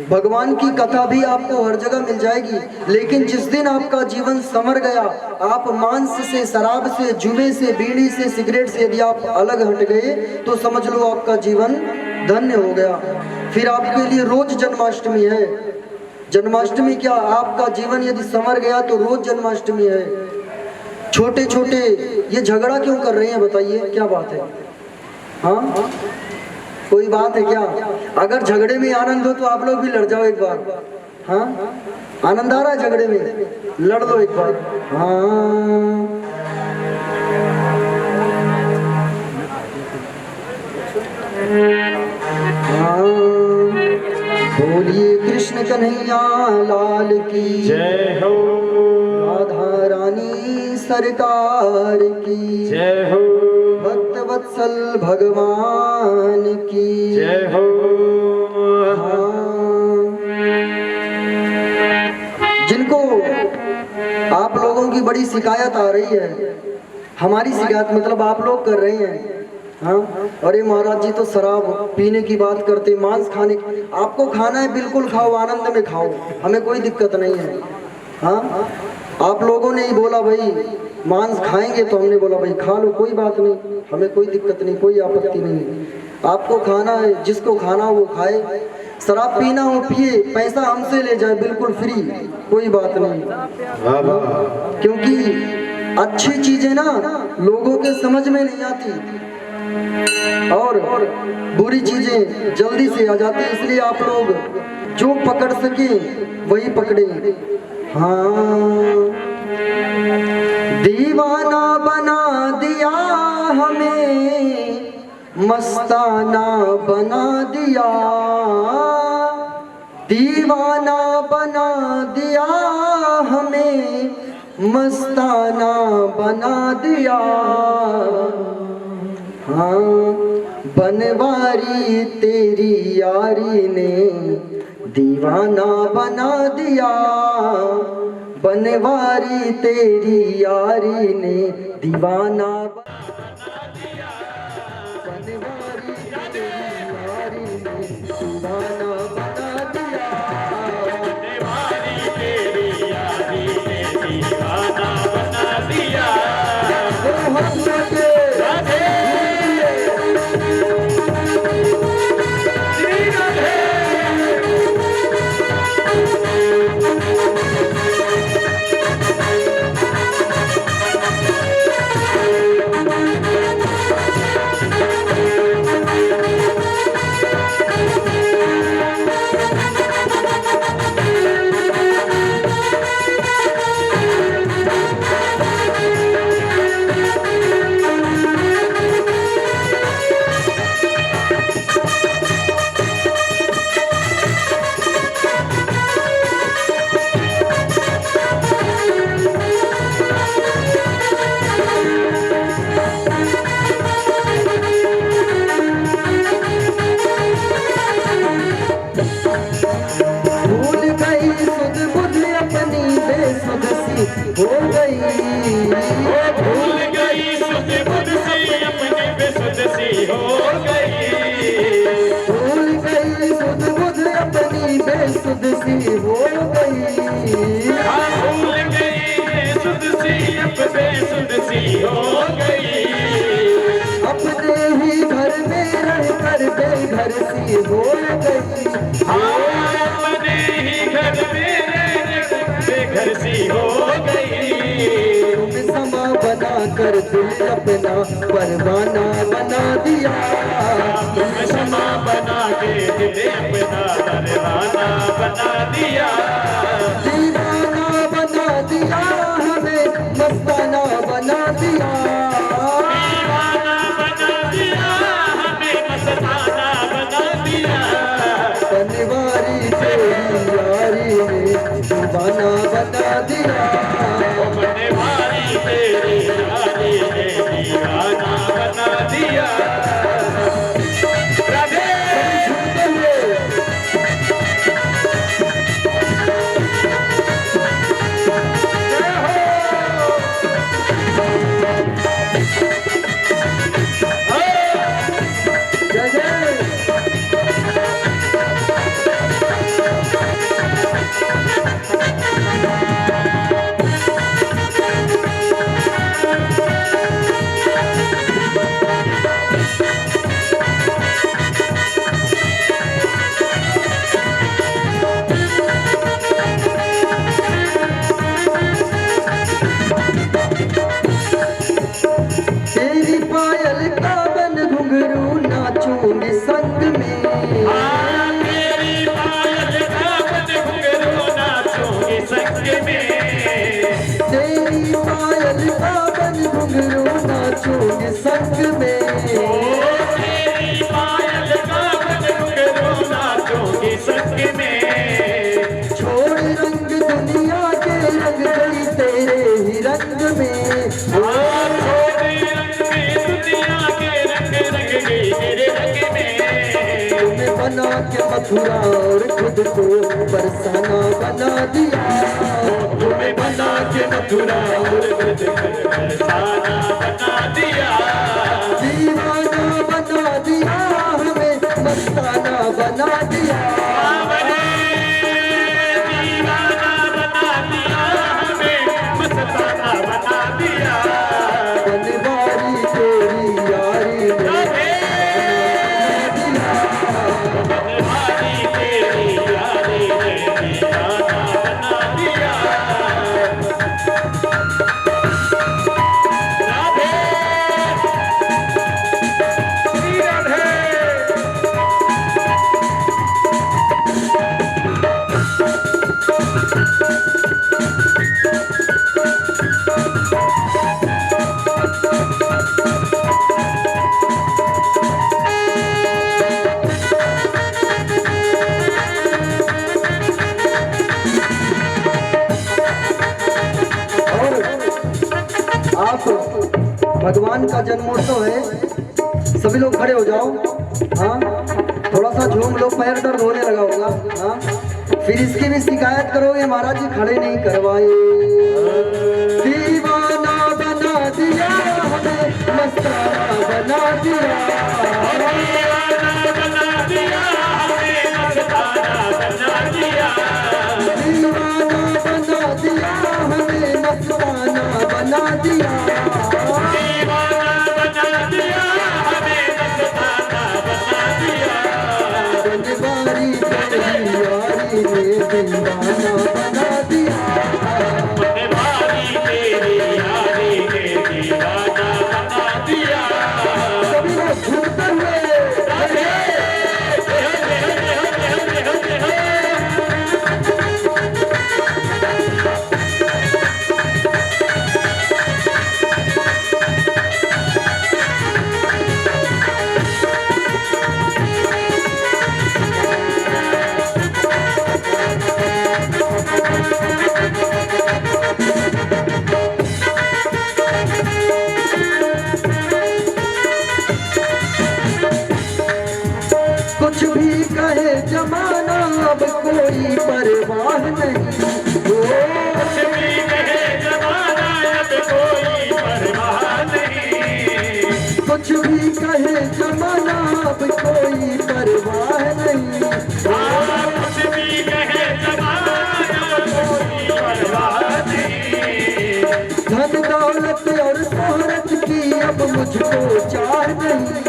भगवान की कथा भी आपको हर जगह मिल जाएगी। लेकिन जिस दिन आपका जीवन संवर गया, आप मांस से, शराब से, जुए से, बीड़ी से, सिगरेट से यदि आप अलग हट गए तो समझ लो आपका जीवन धन्य हो गया। फिर आपके लिए रोज जन्माष्टमी है। जन्माष्टमी क्या, आपका जीवन यदि संवर गया तो रोज जन्माष्टमी है। छोटे छोटे ये झगड़ा क्यों कर रहे हैं बताइए, क्या बात है? हाँ कोई बात है क्या? अगर झगड़े में आनंद हो तो आप लोग भी लड़ जाओ एक बार। हाँ आनंद आ रहा है झगड़े में, लड़ लो एक बार। हाँ बोलिए कृष्ण कन्हैया लाल की जय हो, राधा रानी सरकार की जय हो, भक्त वत्सल भगवान की जय हो। हाँ। जिनको आप लोगों की बड़ी शिकायत आ रही है, हमारी शिकायत मतलब आप लोग कर रहे हैं। हाँ अरे महाराज जी तो शराब पीने की बात करते, मांस खाने की, आपको खाना है बिल्कुल खाओ, आनंद में खाओ, हमें कोई दिक्कत नहीं है। हाँ आप लोगों ने ही बोला भाई मांस खाएंगे तो हमने बोला भाई खा लो, कोई बात नहीं, हमें कोई दिक्कत नहीं, कोई आपत्ति नहीं। आपको खाना है, जिसको खाना हो वो खाए, शराब पीना हो पिए, पैसा हमसे ले जाए बिल्कुल फ्री, कोई बात नहीं। क्योंकि अच्छी चीजें ना लोगों के समझ में नहीं आती और बुरी चीजें जल्दी से आ जाती, इसलिए आप लोग जो पकड़ सके वही पकड़े। हाँ दीवाना बना दिया हमें, मस्ताना बना दिया, दीवाना बना दिया हमें, मस्ताना बना दिया। हाँ बनवारी तेरी यारी ने दीवाना बना दिया, बनवारी तेरी यारी ने दीवाना बना दिया, बनवारी तेरी यारी ने दीवाना बना दिया, बनवारी तेरी यारी ने दीवाना बना दिया। हो गई, भूल गई सुध बुध सी अपनी बेसुध सी हो गई, भूल गई सुध बुध अपनी बेसुध सी हो गई, हाँ भूल गई बेसुध सी अब बेसुध सी हो गई, अपने ही घर में रह कर बेघर सी हो गई, हाँ अपने ही घर में रह कर तरसी हो गई। तुम समा बना कर दिल अपना परवाना बना दिया। तुम क्षमा बना के दिल अपना परवाना बना दिया। दीवाना बना दिया हमें मस्ताना बना दिया। दीवाना बना दिया हमें मस्ताना बना दिया। बनवारी तेरी यारी ने दीवाना बना दिया। बनवारी तेरी यारी ने दीवाना बना दिया। राधे जय जय। तेरी पायल का बन घुंघरू नाचूंगी संग में। तेरी पायल का बन घुंघरू नाचूंगी संग में। तेरी पायल का बन घुंघरू नाचूंगी संग में। तेरी पायल का बन घुंघरू नाचूंगी संग में। छोड़ रंग दुनिया के रंग गई तेरे ही रंग में। दुनिया के रंग रंग गई तेरे रंग में। तुम्हें बना के मथुरा और खुद को बरसाना बना दिया। तुम्हें बना के मथुरा और खुद को बरसाना बना दिया। दीवाना बना दिया हमें मस्ताना बना दिया। दीवाना बना दिया हमें मस्ताना बना दिया। बनवारी तेरी यारी ने बनवारी तेरी यारी ने दीवाना बना दिया। राधे श्री राधे। और आप भगवान का जन्मोत्सव है, सभी लोग खड़े हो जाओ। हाँ, थोड़ा सा झूम लो, पैर दर्द होने लगा होगा। हाँ, फिर इसकी भी शिकायत करोगे महाराज जी खड़े नहीं करवाए। दीवाना बना दिया हमें मस्ताना बना दिया। दीवाना बना दिया हमें मस्ताना बना दिया। दीवाना बना दिया हमें मस्ताना बना दिया। दीवाना बना दिया हमें मस्ताना बना दिया। बनवारी तेरी यारी ने दीवाना बना दिया। बनवारी तेरी यारी ने दीवाना बना दिया। सभी लोग झूमते हुए राधे जय जय जय जय जय जय। कुछ भी कहे जमाना अब कोई परवाह नहीं। कुछ भी कहे जमाना अब कोई परवाह नहीं। कुछ भी कहे जमाना अब कोई परवाह नहीं। कुछ भी कहे जमाना कोई परवाह नहीं। धन दौलत और शोहरत की अब मुझको चाह नहीं।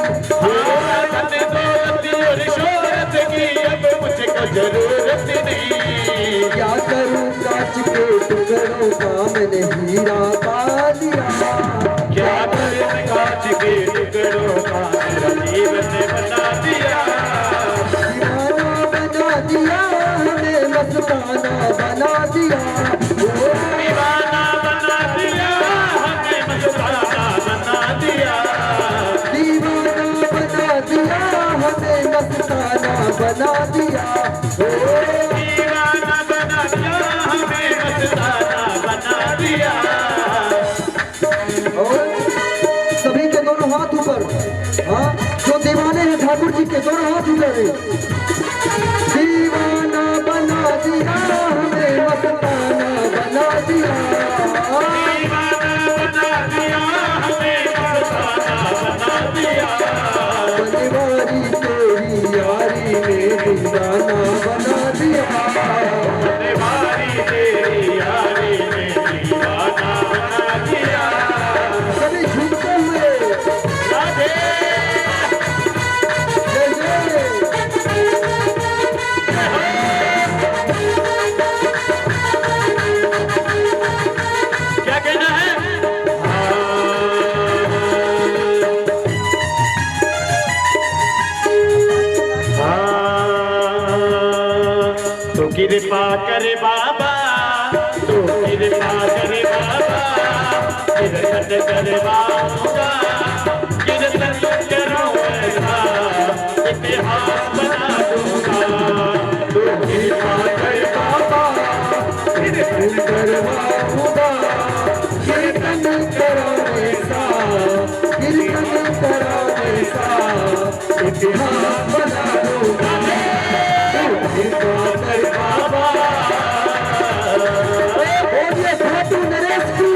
धन दौलत और शोहरत की अब मुझको जरूरत नहीं। क्या करूं कांच के टुकड़ों का मैंने हीरा पा लिया। क्या करूं कांच के टुकड़ों का मेरा जीवन बना दिया। दीवाना बना दिया हमें मस्ताना बना दिया। दीवाना बना दिया हमें मस्ताना बना दिया। दीवाना बना दिया हमें मस्ताना बना दिया। दीवाना बना दिया हमें मस्ताना बना दिया। और सभी के दोनों हाथ ऊपर। हाँ, जो दीवाने हैं ठाकुर जी के दोनों हाथ ऊपर है। दीवाना बना दिया हमें मस्ताना बना दिया। दीवाना बना दिया हमें मस्ताना बना दिया। बनवारी तेरी यारी में दीवाना बना दिया। बनवारी तेरी यारी में दीवाना बना दिया। सभी झूमते हुए राधे जय जय। क्या कहना है? तो कृपा करे बाबा, तो कृपा करे बाबा, कीर्तन करवाऊंगा, कीर्तन करूंगा, इतिहास बना दूंगा। तो कृपा करे बाबा, कीर्तन करवाऊंगा, कीर्तन कराने सा, कीर्तन कराने सा इतिहास बना दूंगा। कृपा कर बाबा। बोलिए खाटू नरेश की।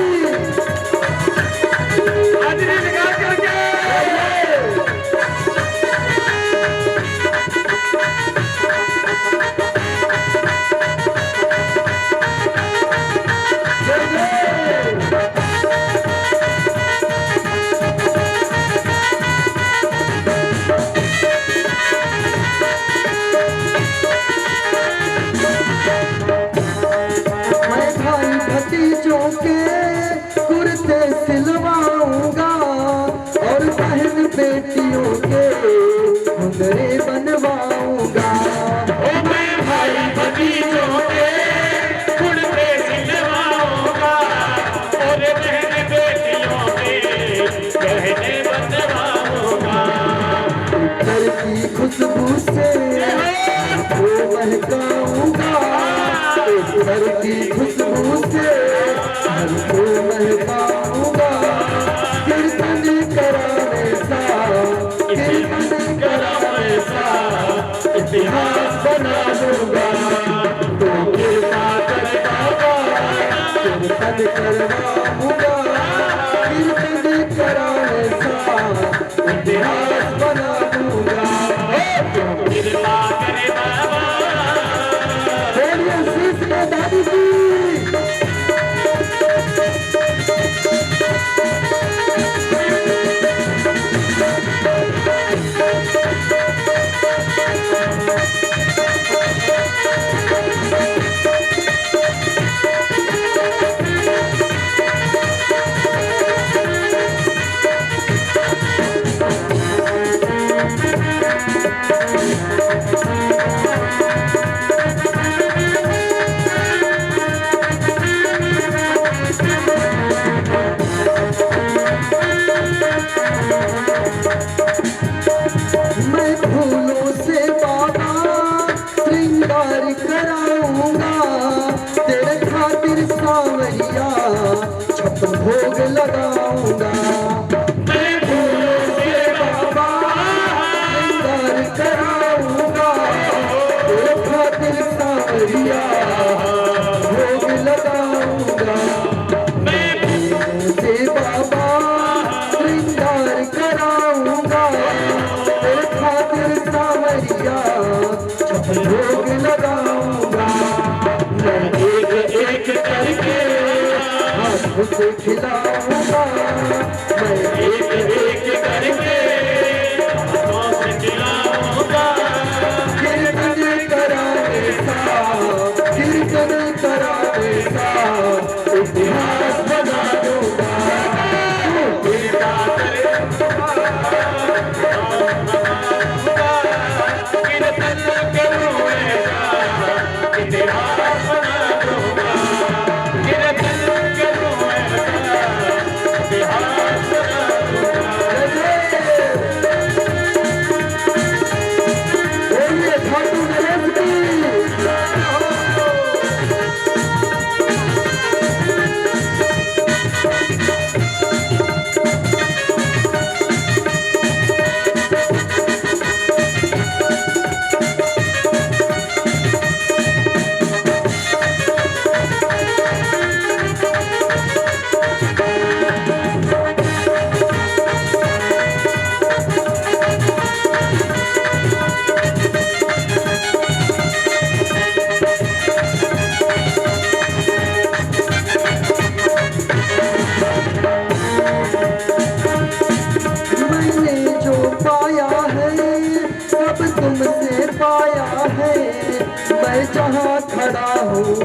हाजिरी लगा करके जय जय। मैं भाई भतीजों के कुर्ते सिलवाऊंगा और बहन बेटियों के घुंघरे बनवाऊंगा। ओ मैं भाई भतीजों के कुर्ते सिलवाऊंगा और बहन बेटियों के गहने बनवाऊंगा। घर की खुशबू से वो महकाऊंगा, घर की खुशबू से घर को महकाऊंगा। कीर्तन कराने सा, कीर्तन कराने सा इतिहास बना दूंगा। तो कृपा कर बाबा, कीर्तन करवाऊंगा, कीर्तन कराने सा इतिहास बना दूंगा। कृपा करे बाबा, बोलिए शीश में दादी की। मैं फूलों से बाबा श्रृंगार कराऊंगा, तेरे खातिर सांवरिया छप्पन भोग लगाऊंगा। मैं फूलों से बाबा श्रृंगार कराऊंगा, तेरे खातिर सांवरिया भोग लगाऊंगा। मैं फूलों से बाबा श्रृंगार कराऊंगा, तेरे खातिर सांवरिया छप्पन भोग लगाऊंगा। मैं एक एक करके हाथों से खिलाऊंगा, मैं एक एक करके हाथों से खिलाऊंगा। कीर्तन कराने सा, कीर्तन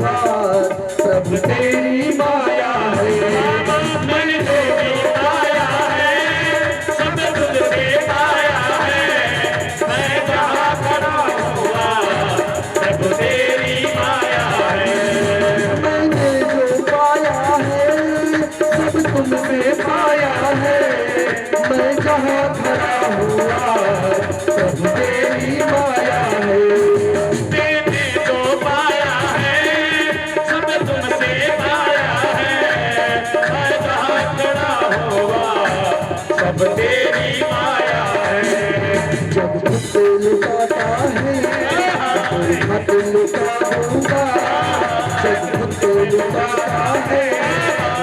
हुआ, प्रभु तेरी माया है। मन से भी पाया है, सब तुझसे पाया है, मैं जहाँ खड़ा हुआ, प्रभु तेरी माया है। मैंने जो पाया है सब तुमसे पाया है, मैं जहाँ खड़ा हुआ, प्रभु तेरी माया है। मैंने जो पाया है, सब तुमसे पाया है, मैं जहाँ खड़ा हुआ, सब तेरी माया है। जब मुझसे लुटाता है कोई मत लुटाऊंगा, जब मुझसे लुटाता है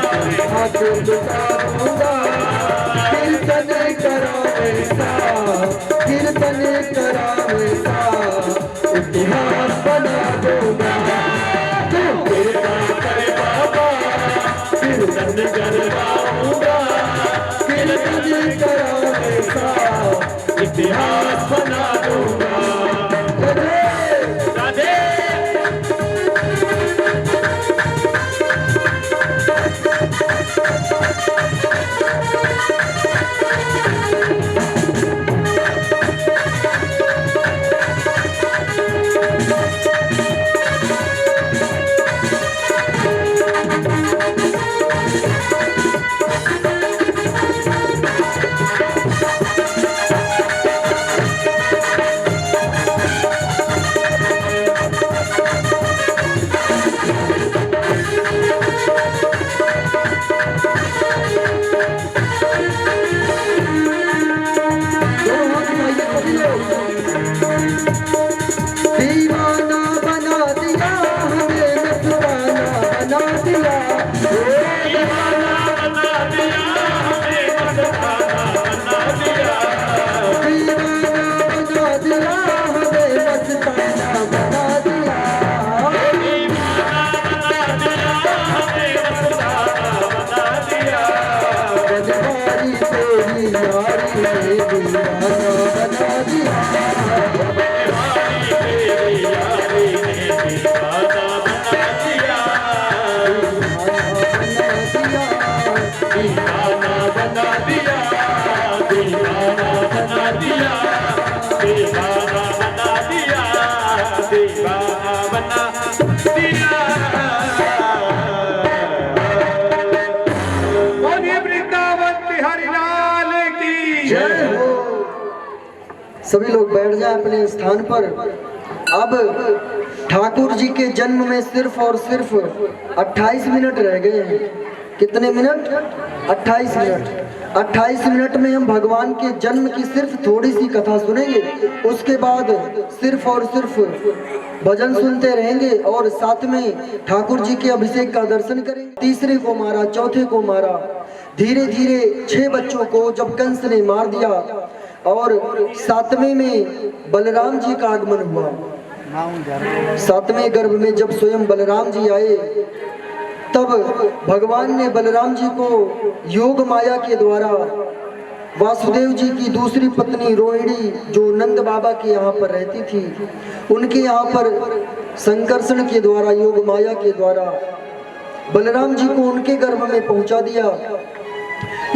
कोई मत लुटाऊंगा। कीर्तन करावेसा, कीर्तन करावेसा, इतिहास बना दूंगा। तू कृपा कर बाबा, कीर्तन करवाऊंगा, कीर्तन करावेसा, इतिहास बना दूंगा। राधे दीवाना बना दिया हमें, मस्ताना बना दिया, दीवाना बना दिया, हमें मस्ताना बना दिया। दीवाना बना दिया हमें, मस्ताना बना दिया। दीवाना बना दिया, हमें मस्ताना बना दिया। गजबारी तेरी यारी ने दीवाना बना दिया, तेरी यारी ने दीवाना बना दिया। दीवाना बना दिया, दीवाना बना दिया, दीवाना बना दिया, दीवाना बना दिया। बोलिए वृंदावन बिहारी लाल की जय हो। सभी लोग बैठ जाएं अपने स्थान पर। अब ठाकुर जी के जन्म में सिर्फ और सिर्फ 28 मिनट रह गए हैं। कितने मिनट? 28 मिनट। 28 मिनट में हम भगवान के जन्म की सिर्फ थोड़ी सी कथा सुनेंगे, उसके बाद सिर्फ और सिर्फ भजन सुनते रहेंगे और साथ में ठाकुर जी के अभिषेक का दर्शन करेंगे। तीसरे को मारा, चौथे को मारा, धीरे धीरे 6 बच्चों को जब कंस ने मार दिया और 7वें में बलराम जी का आगमन हुआ। 7वें गर्भ में जब स्वयं बलराम जी आए, तब भगवान ने बलराम जी को योग माया के द्वारा वासुदेव जी की दूसरी पत्नी रोहिणी, जो नंद बाबा के यहाँ पर रहती थी, उनके यहाँ पर संकर्षण के द्वारा, योग माया के द्वारा बलराम जी को उनके गर्भ में पहुंचा दिया।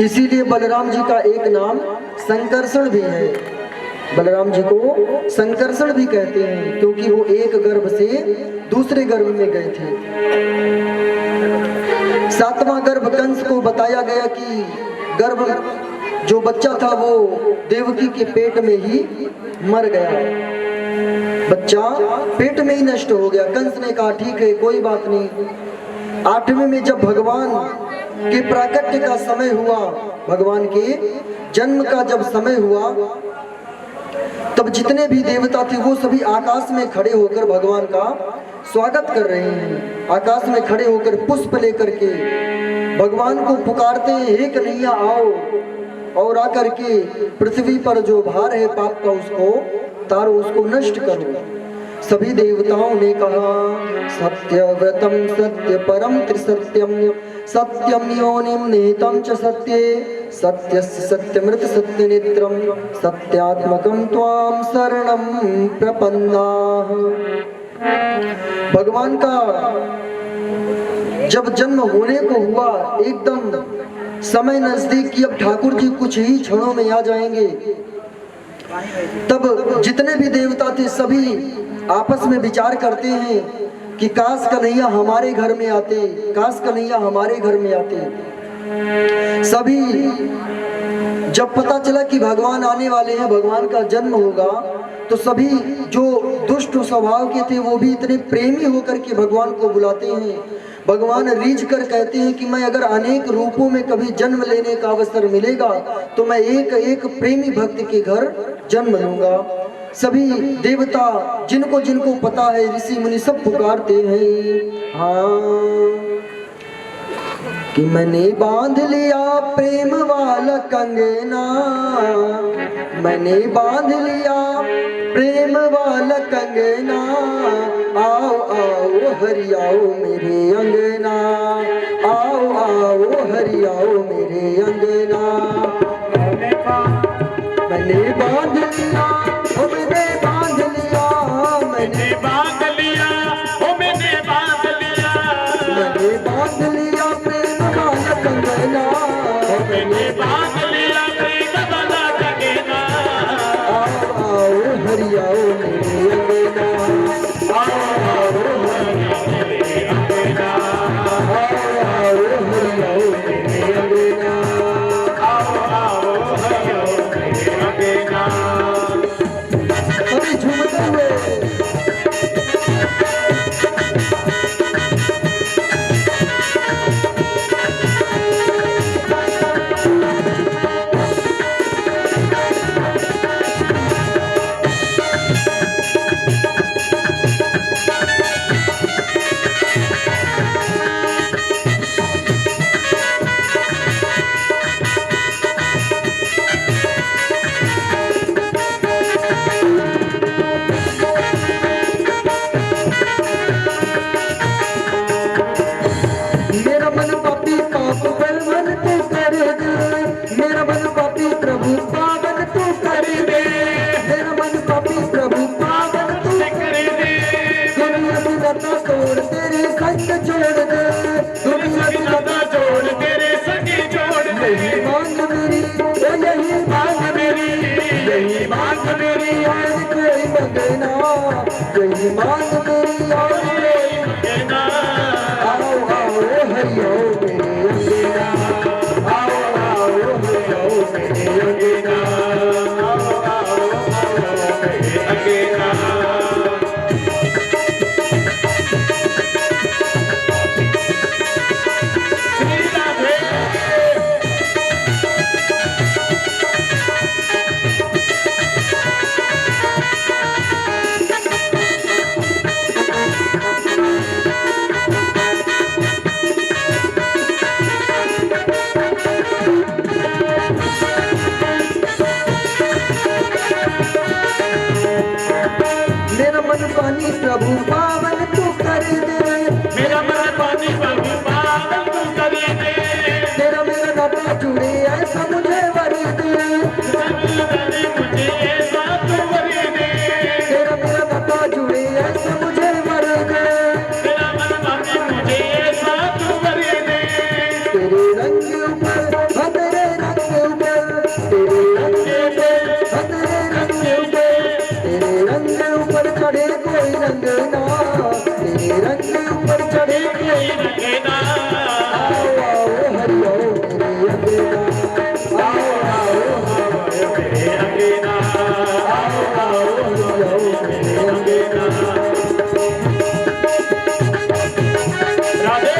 इसीलिए बलराम जी का एक नाम संकर्षण भी है। बलराम जी को संकर्षण भी कहते हैं क्योंकि वो एक गर्भ से दूसरे गर्भ में गए थे। 7वां गर्भ कंस को बताया गया कि गर्भ जो बच्चा था वो देवकी के पेट में ही मर गया, बच्चा पेट में ही नष्ट हो गया। कंस ने कहा ठीक है कोई बात नहीं। 8वें में जब भगवान के प्राकट्य का समय हुआ, भगवान के जन्म का जब समय हुआ, तब जितने भी देवता थे वो सभी आकाश में खड़े होकर भगवान का स्वागत कर रहे हैं। आकाश में खड़े होकर पुष्प लेकर के भगवान को पुकारते हैं, हे कन्हैया आओ और आकर के पृथ्वी पर जो भार है पाप का उसको तारो, उसको नष्ट करो। सभी देवताओं ने कहा सत्यव्रतम सत्य परम त्रिसत्यम सत्यम योनिम निहितम च सत्ये सत्यस्य सत्यमृत सत्य नेत्रम सत्यात्मकम त्वाम शरणम प्रपन्नाः। भगवान का जब जन्म होने को हुआ, एकदम समय नजदीक कि अब ठाकुर जी कुछ ही क्षणों में आ जाएंगे, तब जितने भी देवता थे सभी आपस में विचार करते हैं कि काश कन्हैया हमारे घर में आते, काश कन्हैया हमारे घर में आते। सभी जब पता चला कि भगवान आने वाले हैं, भगवान का जन्म होगा, तो सभी जो दुष्ट स्वभाव के थे वो भी इतने प्रेमी होकर के भगवान को बुलाते हैं। भगवान रीझ कर कहते हैं कि मैं अगर अनेक रूपों में कभी जन्म लेने का अवसर मिलेगा तो मैं एक एक प्रेमी भक्त के घर जन्म लूंगा। सभी देवता जिनको जिनको पता है, ऋषि मुनि सब पुकारते हैं, हाँ कि मैंने बांध लिया प्रेम वाला कंगना, मैंने बांध लिया प्रेम वाला कंगना, आओ आओ हरि आओ मेरे अंगना, आओ आओ हरि आओ मेरे अंगना। मैंने बांध लिया, ओ मैंने बांध लिया, मैंने बांध लिया, ओ मैंने बांध लिया, मैंने बांध लिया प्रेम वाला कंगना, मैंने बांध लिया प्रेम वाला कंगना, आओ आओ हरि आओ मेरे अंगना, आओ आओ मेरे अंगना, आओ हरि आओ मेरे अंगना। आओ आओ हरि आओ मेरे अंगना। सभी झूमते हुए मेरा मन पापी पाप बलवन तू कर दे, मेरा मन पापी प्रभु पावन तू कर दे, मेरा मन पापी प्रभु पावन तू कर दे। दुनिया की नाता तोड़ तेरे संग जोड़ दे, दुनिया की नाता जोड़ तेरे संग जोड़ दे, यही मांग मेरी, ओ यही मांग मेरी, यही मांग मेरी और कोई मंगना, यही मांग मेरी और कोई अंगना। आओ आओ हरि आओ मेरे अंगना, आओ आओ हरि आओ मेरे अंगना, आओ आओ आओ मेरे अंगना। श्री राधे। मेरा मन पानी प्रभु पावन तू कर दे, मेरा मन पानी प्रभु पावन तू कर दे, तेरा मेरा नाता जुड़े ऐसा मुझे वर दे, सभी मुझे ऐसा तू वर दे, तेरा मेरा नाता जुड़े ऐसा मुझे वर दे, मेरा मन पानी मुझे ऐसा तू वर दे, तेरे रंग ऊपर हाँ तेरे रंग ऊपर, तेरे रंग ऊपर हाँ तेरे रंग ऊपर, तेरे रंग ऊपर चढ़े कोई रंग ना, तेरे रंग ऊपर चढ़े कोई अंगना। आओ आओ हरि आओ मेरे अंगना, आओ आओ मेरे अंगना। आओ आओ हरि आओ मेरे अंगना। राधे।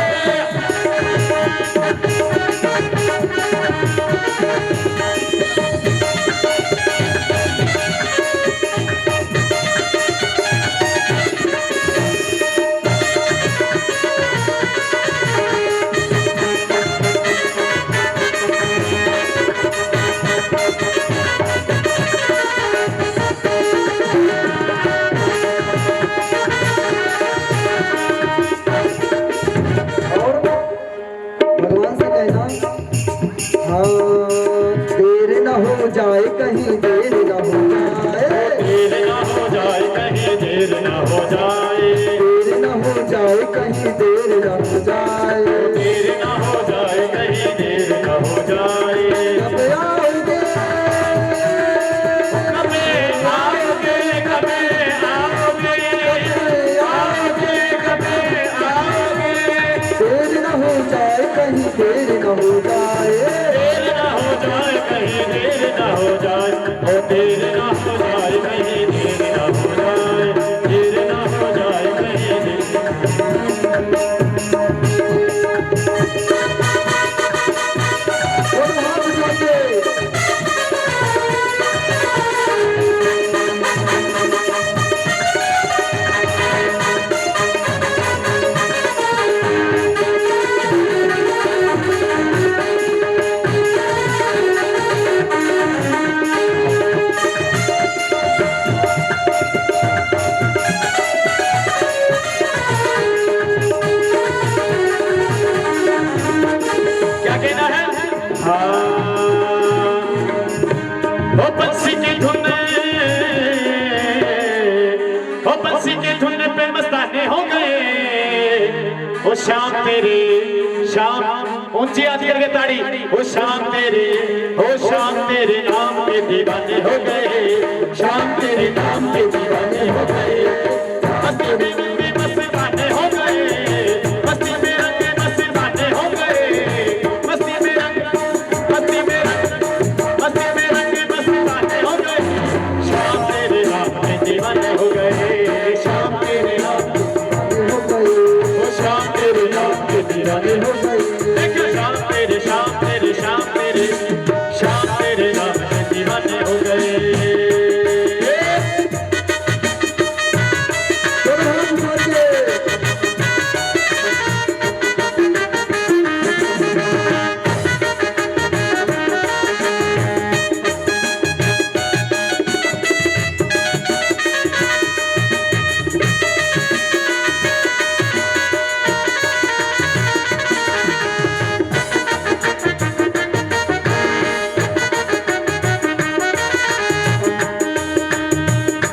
और भगवान से कहना, हाँ देर न हो जाए कहीं, देर न हो जाए, देर ना हो जाए कहीं, देर ना हो जाए, कहीं देर न हो जाए, देर ना हो जाए कहीं देर ना हो जाए, ओ देर ना हो जाए कहीं देर ना हो जाए, देर ना हो जाए कहीं देर। और हाथ उठा के क्या कहना है? हाँ ओ बंसी की धुन, ओ बंसी की धुन पे मस्ताने हो गए, ओ शाम तेरे शाम, ऊंची हाथ करके ताड़ी, ओ शाम तेरे नाम के दीवाने हो गए, शाम तेरे नाम के दीवाने हो गए, मस्ती में रंगे मस्ताने हो गए, मस्ती में रंगे मस्ताने हो गए, मस्ती में रंगे मस्ताने हो गए, शाम तेरे नाम के दीवाने हो गए, शाम तेरे नाम, हो गए, ओ शाम तेरे नाम के दीवाने हो हो गए। देखो शाम तेरे नाम के दीवाने हो गए। और हाथ उठा के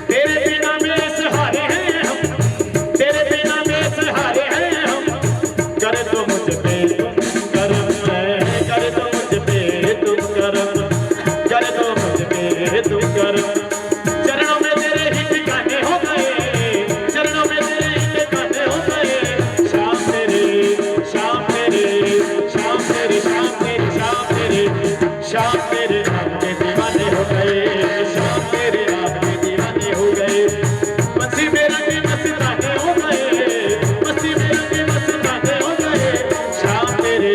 तेरे बिना बेसहारे हैं हम, तेरे बिना बेसहारे हैं हम, कर दो मुझ पे तुम करम, कर दो मुझ पे तुम करम, कर दो मुझ पे तुम करम, चरणों में तेरे ही ठिकाने हो गए, चरणों में तेरे ही ठिकाने हो गए, शाम तेरे शाम तेरे शाम तेरे शाम तेरे शाम तेरे शाम तेरे नाम के दीवाने हो गए, शाम तेरे नाम के दीवाने हो गए, मस्ती में रंगे मस्ताने हो गए, मस्ती में रंगे मस्ताने हो गए, शाम तेरे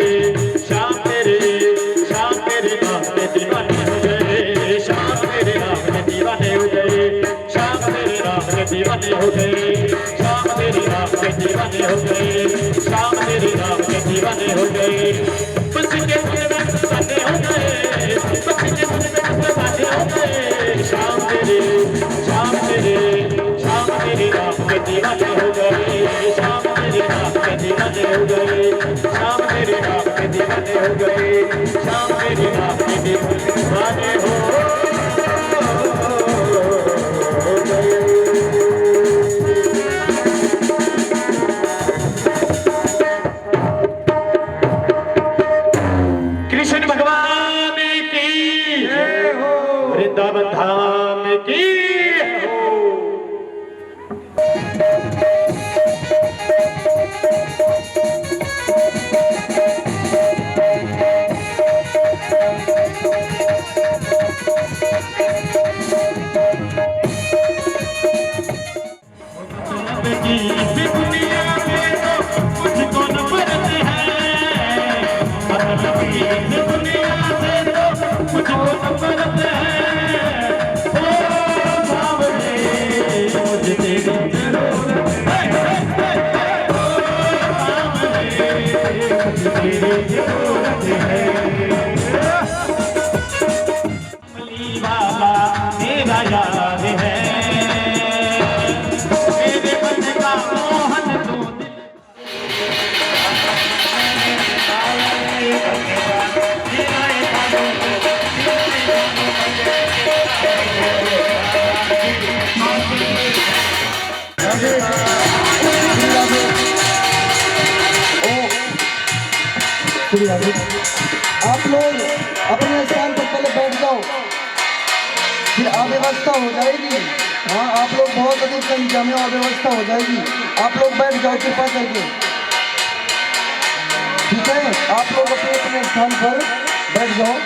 नाम के दीवाने हो गए, शाम तेरे नाम के दीवाने हो गए, शाम तेरे नाम के दीवाने हो गए, शाम तेरे नाम के दीवाने हो गए, शाम तेरे नाम के दीवाने हो गए, बंसी के धुन में मस्ताने हो गए, बंसी के धुन में मस्ताने हो गए, शाम तेरे नाम के दीवाने हो गए, शाम तेरे नाम के दीवाने हो गए, शाम तेरे नाम के दीवाने हो गए, शाम तेरे नाम के दीवाने हो गए। कृष्ण भगवान की जय हो। वृंदावन धाम की दुनिया में तो मुझको नफरत है, दुनिया से तो मुझको नफरत है, ओ सावरे मुझे तेरी जरूरत है, ओ सावरे मुझे तेरी जरूरत है, कमली वाला मेरा यार है, मेरे मन का मोहन तू दिल आप लोग अपने स्थान पर पहले बैठ जाओ, फिर अव्यवस्था हो जाएगी। हाँ, आप लोग बहुत अधिक संख्या में, अव्यवस्था हो जाएगी। आप लोग बैठ जाओ कृपा करके। ठीक है, आप लोग अपने अपने स्थान पर बैठ जाओ।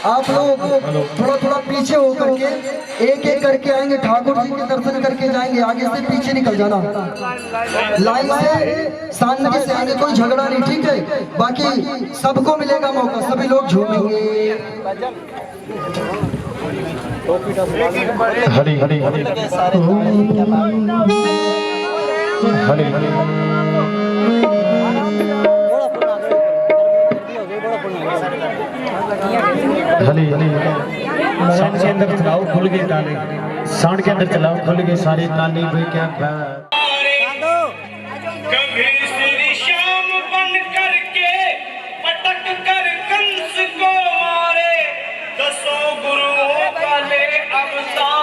आप लोग थोड़ा थोड़ा पीछे होकर के एक एक करके आएंगे, ठाकुर जी के दर्शन करके जाएंगे। आगे से पीछे निकल जाना, लाइन से शांति से आगे, कोई झगड़ा नहीं, ठीक है? बाकी सबको मिलेगा मौका, सभी लोग झूमेंगे। हरी हरी हरी हली हली साउंड के अंदर चलाओ, खुल गए ताले, साउंड के अंदर चलाओ, खुल गए सारे ताले। भाई क्या बात। कभी श्री श्याम बन करके पटक कर कंस को मारे, 10 गुरुओं का ले अवतार।